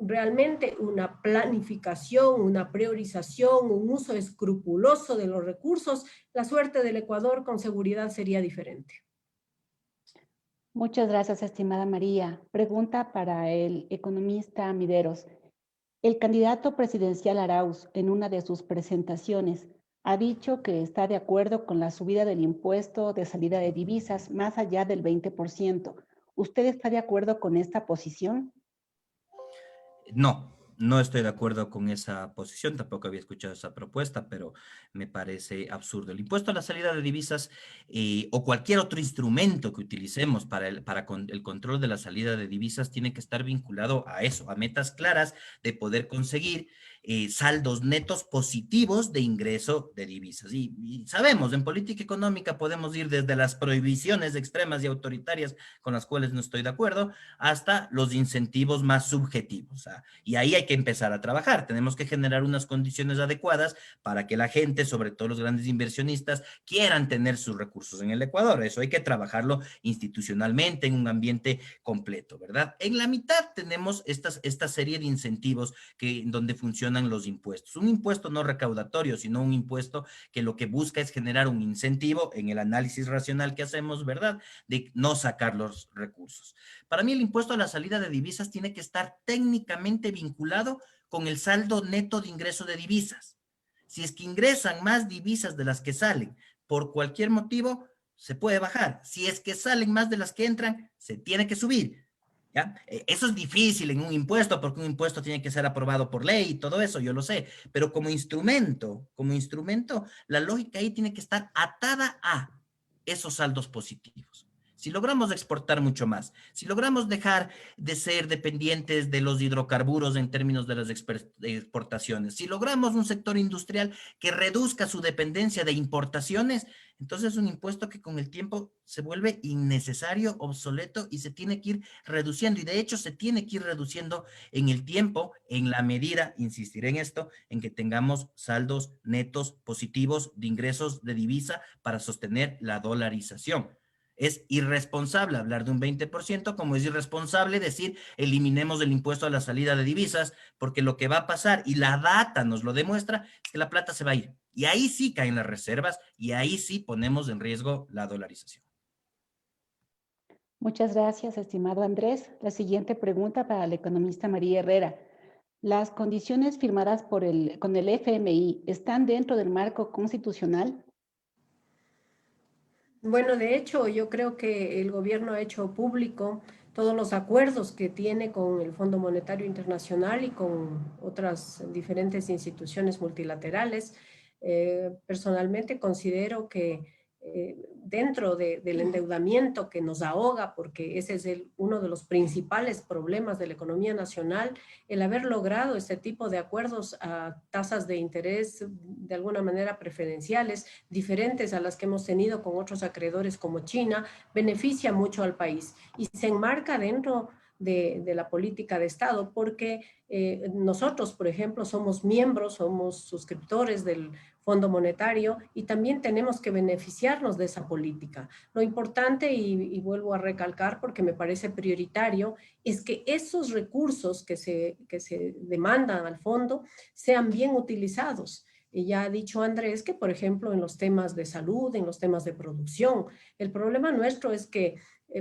realmente una planificación, una priorización, un uso escrupuloso de los recursos, la suerte del Ecuador con seguridad sería diferente. Muchas gracias, estimada María. Pregunta para el economista Mideros. El candidato presidencial Arauz, en una de sus presentaciones, ha dicho que está de acuerdo con la subida del impuesto de salida de divisas más allá del 20%. ¿Usted está de acuerdo con esta posición? No, no estoy de acuerdo con esa posición, tampoco había escuchado esa propuesta, pero me parece absurdo. El impuesto a la salida de divisas o cualquier otro instrumento que utilicemos para el control de la salida de divisas tiene que estar vinculado a eso, a metas claras de poder conseguir saldos netos positivos de ingreso de divisas. Y sabemos, en política económica podemos ir desde las prohibiciones extremas y autoritarias con las cuales no estoy de acuerdo, hasta los incentivos más subjetivos. Y ahí hay que empezar a trabajar. Tenemos que generar unas condiciones adecuadas para que la gente, sobre todo los grandes inversionistas, quieran tener sus recursos en el Ecuador. Eso hay que trabajarlo institucionalmente en un ambiente completo, ¿verdad? En la mitad tenemos esta serie de incentivos donde funcionan los impuestos. Un impuesto no recaudatorio, sino un impuesto que lo que busca es generar un incentivo en el análisis racional que hacemos, ¿verdad? De no sacar los recursos. Para mí el impuesto a la salida de divisas tiene que estar técnicamente vinculado con el saldo neto de ingreso de divisas. Si es que ingresan más divisas de las que salen por cualquier motivo, se puede bajar. Si es que salen más de las que entran, se tiene que subir. ¿Ya? Eso es difícil en un impuesto porque un impuesto tiene que ser aprobado por ley y todo eso, yo lo sé, pero como instrumento, la lógica ahí tiene que estar atada a esos saldos positivos. Si logramos exportar mucho más, si logramos dejar de ser dependientes de los hidrocarburos en términos de las exportaciones, si logramos un sector industrial que reduzca su dependencia de importaciones, entonces es un impuesto que con el tiempo se vuelve innecesario, obsoleto y se tiene que ir reduciendo. Y de hecho se tiene que ir reduciendo en el tiempo, en la medida, insistiré en esto, en que tengamos saldos netos positivos de ingresos de divisa para sostener la dolarización. Es irresponsable hablar de un 20%, como es irresponsable decir eliminemos el impuesto a la salida de divisas, porque lo que va a pasar, y la data nos lo demuestra, es que la plata se va a ir. Y ahí sí caen las reservas y ahí sí ponemos en riesgo la dolarización. Muchas gracias, estimado Andrés. La siguiente pregunta para la economista María Herrera. ¿Las condiciones firmadas con el FMI están dentro del marco constitucional? Bueno, de hecho, yo creo que el gobierno ha hecho público todos los acuerdos que tiene con el Fondo Monetario Internacional y con otras diferentes instituciones multilaterales. Personalmente considero que dentro del endeudamiento que nos ahoga, porque ese es uno de los principales problemas de la economía nacional, el haber logrado este tipo de acuerdos a tasas de interés de alguna manera preferenciales, diferentes a las que hemos tenido con otros acreedores como China, beneficia mucho al país y se enmarca dentro de la política de Estado, porque nosotros, por ejemplo, somos miembros, somos suscriptores del Fondo Monetario y también tenemos que beneficiarnos de esa política. Lo importante, y vuelvo a recalcar porque me parece prioritario, es que esos recursos que se demandan al fondo sean bien utilizados. Y ya ha dicho Andrés que, por ejemplo, en los temas de salud, en los temas de producción, el problema nuestro es que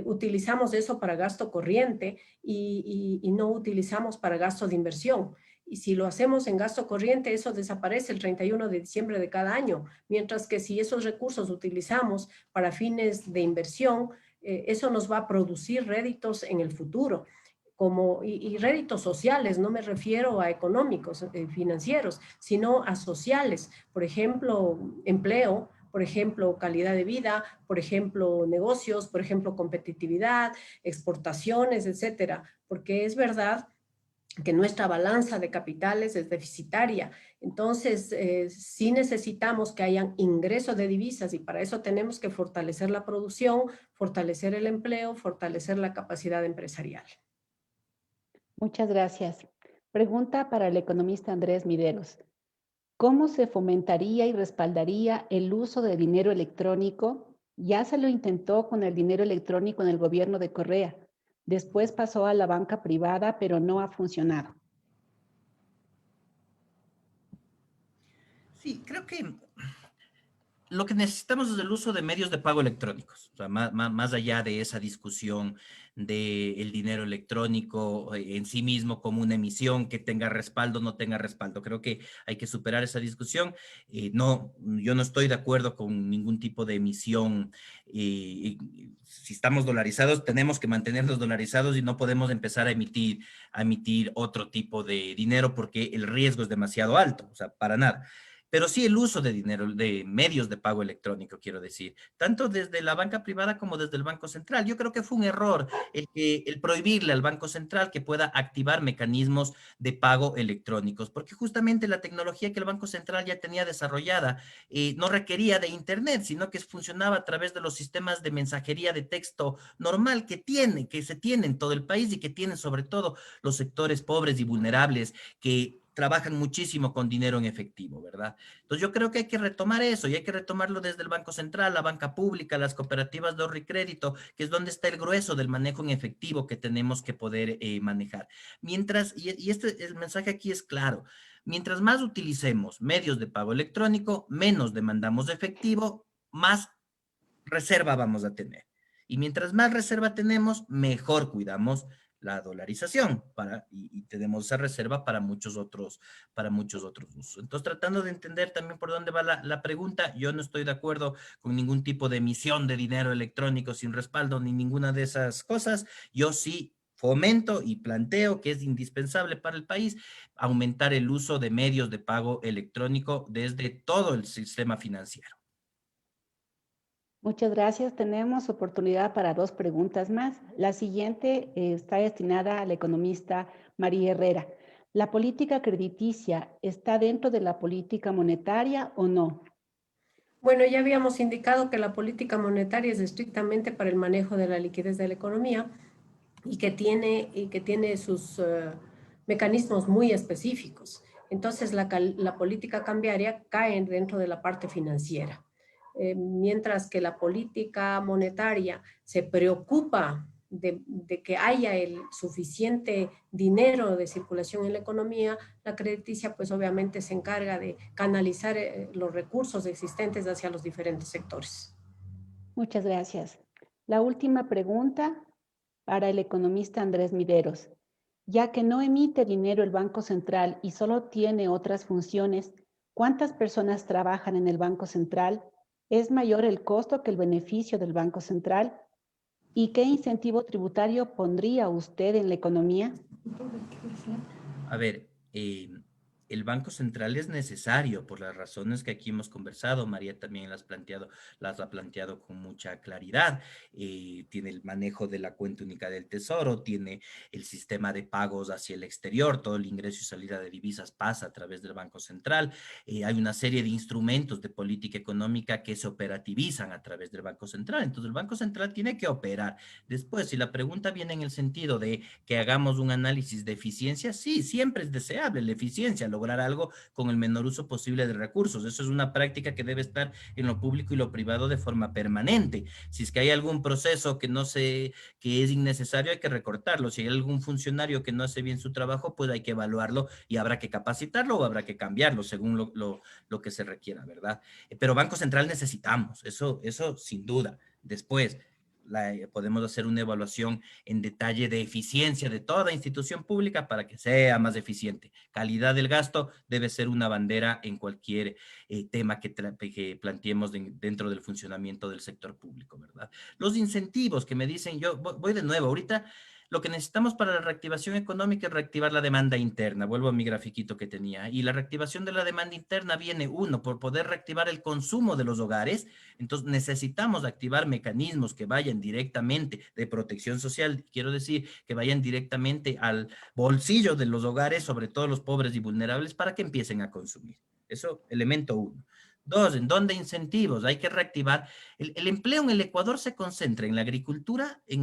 utilizamos eso para gasto corriente y no utilizamos para gasto de inversión. Y si lo hacemos en gasto corriente, eso desaparece el 31 de diciembre de cada año, mientras que si esos recursos utilizamos para fines de inversión, eso nos va a producir réditos en el futuro. Y réditos sociales, no me refiero a económicos, financieros, sino a sociales, por ejemplo, empleo, por ejemplo, calidad de vida, por ejemplo, negocios, por ejemplo, competitividad, exportaciones, etcétera, porque es verdad que nuestra balanza de capitales es deficitaria. Entonces, sí necesitamos que hayan ingresos de divisas y para eso tenemos que fortalecer la producción, fortalecer el empleo, fortalecer la capacidad empresarial. Muchas gracias. Pregunta para el economista Andrés Mideros. ¿Cómo se fomentaría y respaldaría el uso de dinero electrónico? Ya se lo intentó con el dinero electrónico en el gobierno de Correa. Después pasó a la banca privada, pero no ha funcionado. Sí, creo que lo que necesitamos es el uso de medios de pago electrónicos, o sea, más allá de esa discusión del dinero electrónico en sí mismo como una emisión que tenga respaldo o no tenga respaldo. Creo que hay que superar esa discusión. No, yo no estoy de acuerdo con ningún tipo de emisión. Si estamos dolarizados, tenemos que mantenernos dolarizados y no podemos empezar a emitir otro tipo de dinero porque el riesgo es demasiado alto, o sea, para nada. Pero sí el uso de dinero, de medios de pago electrónico, quiero decir, tanto desde la banca privada como desde el Banco Central. Yo creo que fue un error el prohibirle al Banco Central que pueda activar mecanismos de pago electrónicos, porque justamente la tecnología que el Banco Central ya tenía desarrollada no requería de Internet, sino que funcionaba a través de los sistemas de mensajería de texto normal que se tiene en todo el país y que tienen sobre todo los sectores pobres y vulnerables que trabajan muchísimo con dinero en efectivo, ¿verdad? Entonces yo creo que hay que retomar eso y hay que retomarlo desde el Banco Central, la banca pública, las cooperativas de ahorro y crédito, que es donde está el grueso del manejo en efectivo que tenemos que poder manejar. Mientras, el mensaje aquí es claro, mientras más utilicemos medios de pago electrónico, menos demandamos de efectivo, más reserva vamos a tener. Y mientras más reserva tenemos, mejor cuidamos la dolarización y tenemos esa reserva para muchos otros usos. Entonces, tratando de entender también por dónde va la pregunta, yo no estoy de acuerdo con ningún tipo de emisión de dinero electrónico sin respaldo ni ninguna de esas cosas. Yo sí fomento y planteo que es indispensable para el país aumentar el uso de medios de pago electrónico desde todo el sistema financiero. Muchas gracias. Tenemos oportunidad para 2 preguntas más. La siguiente está destinada a la economista María Herrera. ¿La política crediticia está dentro de la política monetaria o no? Bueno, ya habíamos indicado que la política monetaria es estrictamente para el manejo de la liquidez de la economía y que tiene sus mecanismos muy específicos. Entonces, la política cambiaria cae dentro de la parte financiera. Mientras que la política monetaria se preocupa de que haya el suficiente dinero de circulación en la economía, la crediticia pues obviamente se encarga de canalizar los recursos existentes hacia los diferentes sectores. Muchas gracias. La última pregunta para el economista Andrés Mideros. Ya que no emite dinero el Banco Central y solo tiene otras funciones, ¿cuántas personas trabajan en el Banco Central? ¿Es mayor el costo que el beneficio del Banco Central? ¿Y qué incentivo tributario pondría usted en la economía? A ver, el Banco Central es necesario por las razones que aquí hemos conversado. María también las ha planteado con mucha claridad. Tiene el manejo de la cuenta única del Tesoro, tiene el sistema de pagos hacia el exterior, todo el ingreso y salida de divisas pasa a través del Banco Central. Hay una serie de instrumentos de política económica que se operativizan a través del Banco Central. Entonces, el Banco Central tiene que operar. Después, si la pregunta viene en el sentido de que hagamos un análisis de eficiencia, sí, siempre es deseable la eficiencia, lograr algo con el menor uso posible de recursos. Eso es una práctica que debe estar en lo público y lo privado de forma permanente. Si es que hay algún proceso que es innecesario, hay que recortarlo. Si hay algún funcionario que no hace bien su trabajo, pues hay que evaluarlo y habrá que capacitarlo o habrá que cambiarlo según lo que se requiera, ¿verdad? Pero Banco Central necesitamos, eso sin duda. Después, podemos hacer una evaluación en detalle de eficiencia de toda institución pública para que sea más eficiente. Calidad del gasto debe ser una bandera en cualquier tema que planteemos dentro del funcionamiento del sector público, ¿verdad? Los incentivos que me dicen, yo voy de nuevo, ahorita lo que necesitamos para la reactivación económica es reactivar la demanda interna. Vuelvo a mi grafiquito que tenía. Y la reactivación de la demanda interna viene, uno, por poder reactivar el consumo de los hogares. Entonces necesitamos activar mecanismos que vayan directamente de protección social, quiero decir, que vayan directamente al bolsillo de los hogares, sobre todo los pobres y vulnerables, para que empiecen a consumir. Eso, elemento uno. Dos, ¿en dónde incentivos? Hay que reactivar. El empleo en el Ecuador se concentra en la agricultura y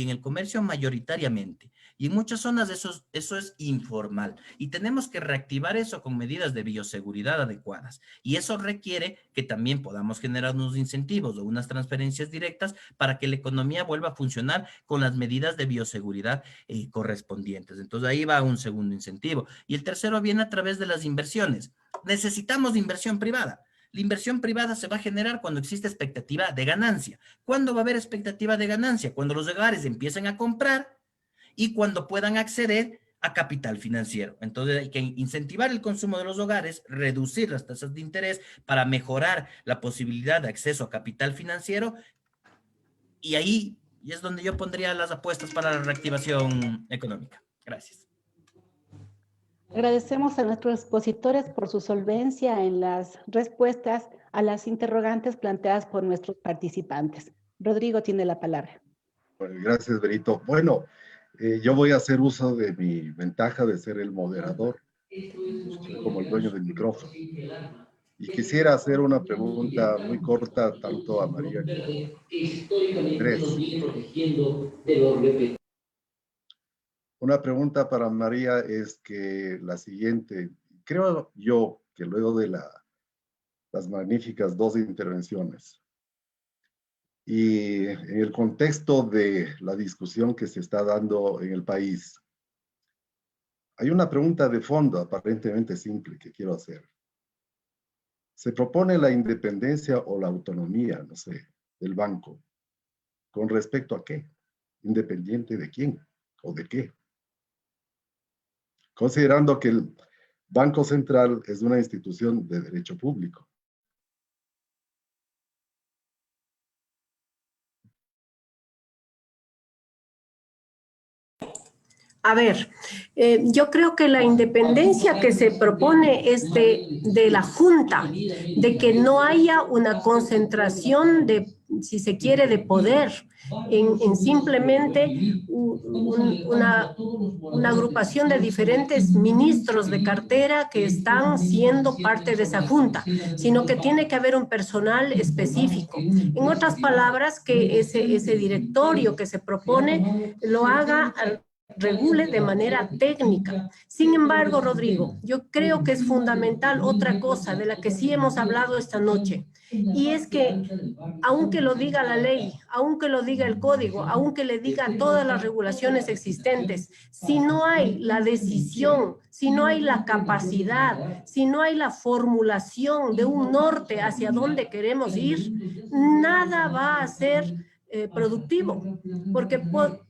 en el comercio mayoritariamente. Y en muchas zonas eso es informal. Y tenemos que reactivar eso con medidas de bioseguridad adecuadas. Y eso requiere que también podamos generar unos incentivos o unas transferencias directas para que la economía vuelva a funcionar con las medidas de bioseguridad correspondientes. Entonces ahí va un segundo incentivo. Y el tercero viene a través de las inversiones. Necesitamos inversión privada. La inversión privada se va a generar cuando existe expectativa de ganancia. ¿Cuándo va a haber expectativa de ganancia? Cuando los hogares empiecen a comprar y cuando puedan acceder a capital financiero. Entonces hay que incentivar el consumo de los hogares, reducir las tasas de interés para mejorar la posibilidad de acceso a capital financiero, y ahí es donde yo pondría las apuestas para la reactivación económica. Gracias. Agradecemos a nuestros expositores por su solvencia en las respuestas a las interrogantes planteadas por nuestros participantes. Rodrigo tiene la palabra. Bueno, gracias, Benito. Bueno, yo voy a hacer uso de mi ventaja de ser el moderador, como el dueño del micrófono. Y quisiera hacer una pregunta muy corta tanto a María como a Andrés. Una pregunta para María es que la siguiente, creo yo que luego de las magníficas dos intervenciones y en el contexto de la discusión que se está dando en el país, hay una pregunta de fondo aparentemente simple que quiero hacer. Se propone la independencia o la autonomía, no sé, del banco. ¿Con respecto a qué? ¿Independiente de quién o de qué? Considerando que el Banco Central es una institución de derecho público. A ver, yo creo que la independencia que se propone es de la Junta, de que no haya una concentración de, si se quiere, de poder en simplemente una agrupación de diferentes ministros de cartera que están siendo parte de esa Junta, sino que tiene que haber un personal específico. En otras palabras, que ese directorio que se propone lo haga regule de manera técnica. Sin embargo, Rodrigo, yo creo que es fundamental otra cosa de la que sí hemos hablado esta noche, y es que aunque lo diga la ley, aunque lo diga el código, aunque le diga todas las regulaciones existentes, si no hay la decisión, si no hay la capacidad, si no hay la formulación de un norte hacia dónde queremos ir, nada va a ser productivo, porque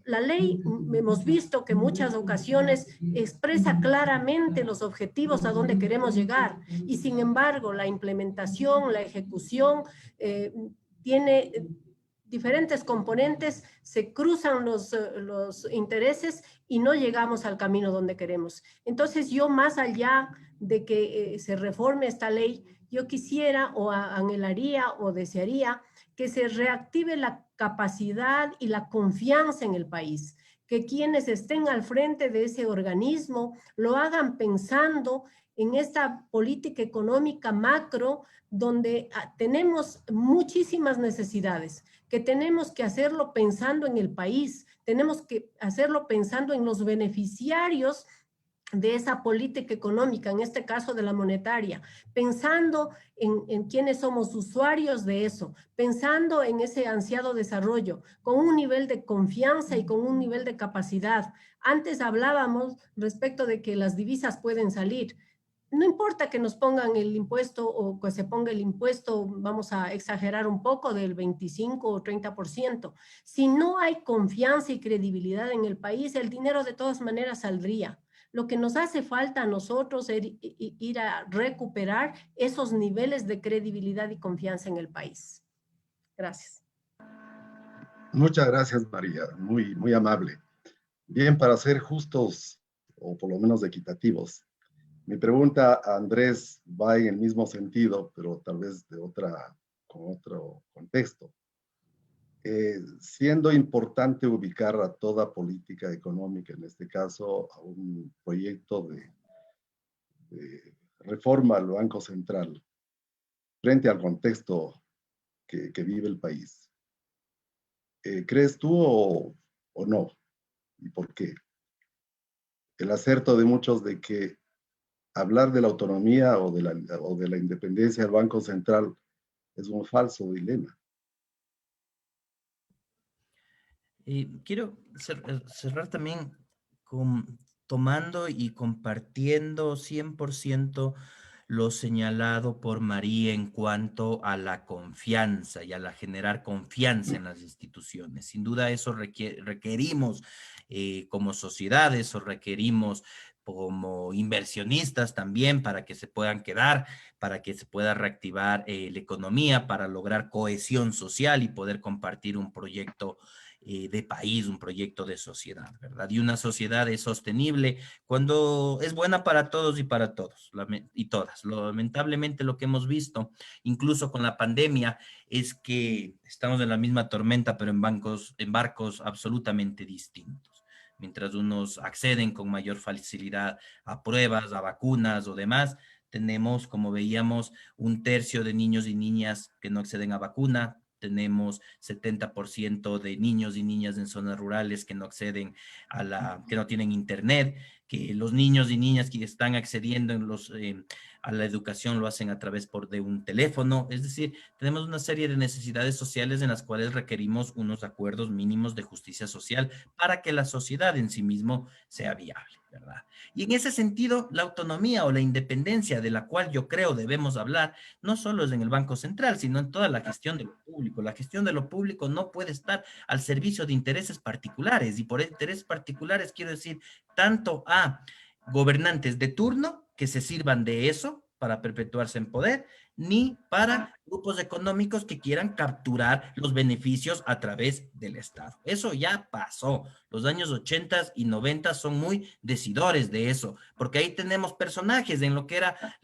la ley hemos visto que en muchas ocasiones expresa claramente los objetivos a donde queremos llegar, y sin embargo la implementación, la ejecución tiene diferentes componentes, se cruzan los intereses y no llegamos al camino donde queremos. Entonces yo, más allá de que se reforme esta ley, yo quisiera o anhelaría o desearía que se reactive la capacidad y la confianza en el país, que quienes estén al frente de ese organismo lo hagan pensando en esta política económica macro, donde tenemos muchísimas necesidades, que tenemos que hacerlo pensando en el país, tenemos que hacerlo pensando en los beneficiarios de esa política económica, en este caso de la monetaria, pensando en quiénes somos usuarios de eso, pensando en ese ansiado desarrollo, con un nivel de confianza y con un nivel de capacidad. Antes hablábamos respecto de que las divisas pueden salir. No importa que nos pongan el impuesto o que se ponga el impuesto, vamos a exagerar un poco, del 25 o 30%. Si no hay confianza y credibilidad en el país, el dinero de todas maneras saldría. Lo que nos hace falta a nosotros es ir a recuperar esos niveles de credibilidad y confianza en el país. Gracias. Muchas gracias, María. Muy, muy amable. Bien, para ser justos, o por lo menos equitativos, mi pregunta a Andrés va en el mismo sentido, pero tal vez con otro contexto. Siendo importante ubicar a toda política económica, en este caso, a un proyecto de reforma al Banco Central, frente al contexto que vive el país. ¿Crees tú o no? ¿Y por qué? El acerto de muchos de que hablar de la autonomía o de la independencia del Banco Central es un falso dilema. Quiero cerrar también tomando y compartiendo 100% lo señalado por María en cuanto a la confianza y a la generar confianza en las instituciones. Sin duda eso requerimos como sociedades o requerimos como inversionistas también para que se puedan quedar, para que se pueda reactivar la economía, para lograr cohesión social y poder compartir un proyecto de país, un proyecto de sociedad, ¿verdad? Y una sociedad es sostenible cuando es buena para todos y para todos y todas. Lamentablemente lo que hemos visto, incluso con la pandemia, es que estamos en la misma tormenta, pero en barcos absolutamente distintos. Mientras unos acceden con mayor facilidad a pruebas, a vacunas o demás, tenemos, como veíamos, un tercio de niños y niñas que no acceden a vacuna, tenemos 70% de niños y niñas en zonas rurales que no acceden que no tienen internet, que los niños y niñas que están accediendo a la educación lo hacen a través de un teléfono. Es decir, tenemos una serie de necesidades sociales en las cuales requerimos unos acuerdos mínimos de justicia social para que la sociedad en sí mismo sea viable, ¿verdad? Y en ese sentido, la autonomía o la independencia de la cual yo creo debemos hablar, no solo es en el Banco Central, sino en toda la gestión de lo público. La gestión de lo público no puede estar al servicio de intereses particulares, y por intereses particulares quiero decir tanto a gobernantes de turno que se sirvan de eso para perpetuarse en poder, ni para grupos económicos que quieran capturar los beneficios a través del Estado. Eso ya pasó. Los años 80 y 90 son muy decidores de eso, porque ahí tenemos personajes en lo que era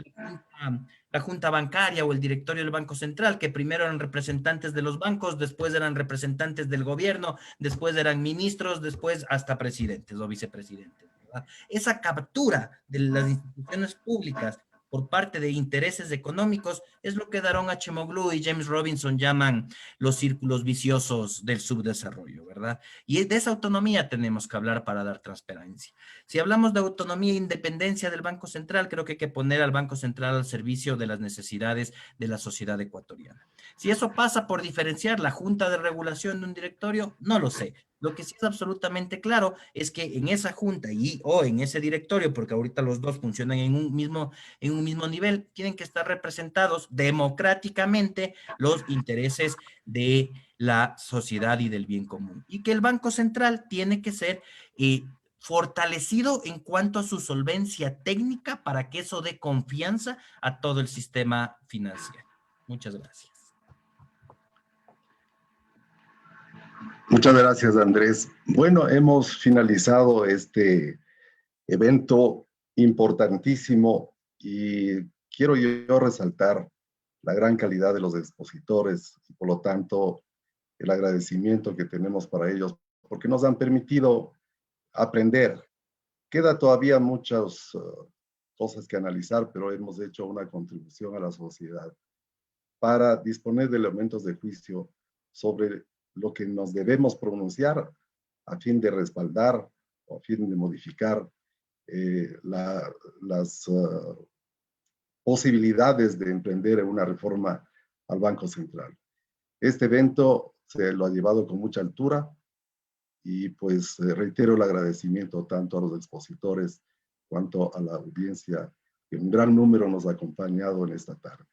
la junta bancaria o el directorio del Banco Central, que primero eran representantes de los bancos, después eran representantes del gobierno, después eran ministros, después hasta presidentes o vicepresidentes, ¿verdad? Esa captura de las instituciones públicas por parte de intereses económicos es lo que Daron Acemoglu y James Robinson llaman los círculos viciosos del subdesarrollo, ¿verdad? Y de esa autonomía tenemos que hablar para dar transparencia. Si hablamos de autonomía e independencia del Banco Central, creo que hay que poner al Banco Central al servicio de las necesidades de la sociedad ecuatoriana. Si eso pasa por diferenciar la junta de regulación de un directorio, no lo sé. Lo que sí es absolutamente claro es que en esa junta o en ese directorio, porque ahorita los dos funcionan en un mismo nivel, tienen que estar representados democráticamente los intereses de la sociedad y del bien común. Y que el Banco Central tiene que ser fortalecido en cuanto a su solvencia técnica para que eso dé confianza a todo el sistema financiero. Muchas gracias. Muchas gracias, Andrés. Bueno, hemos finalizado este evento importantísimo y quiero yo resaltar la gran calidad de los expositores y por lo tanto el agradecimiento que tenemos para ellos porque nos han permitido aprender. Queda todavía muchas cosas que analizar, pero hemos hecho una contribución a la sociedad para disponer de elementos de juicio sobre lo que nos debemos pronunciar a fin de respaldar o a fin de modificar las posibilidades de emprender una reforma al Banco Central. Este evento se lo ha llevado con mucha altura y pues reitero el agradecimiento tanto a los expositores cuanto a la audiencia que un gran número nos ha acompañado en esta tarde.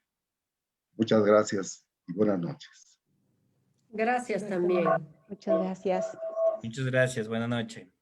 Muchas gracias y buenas noches. Gracias también. Muchas gracias. Muchas gracias. Buenas noches.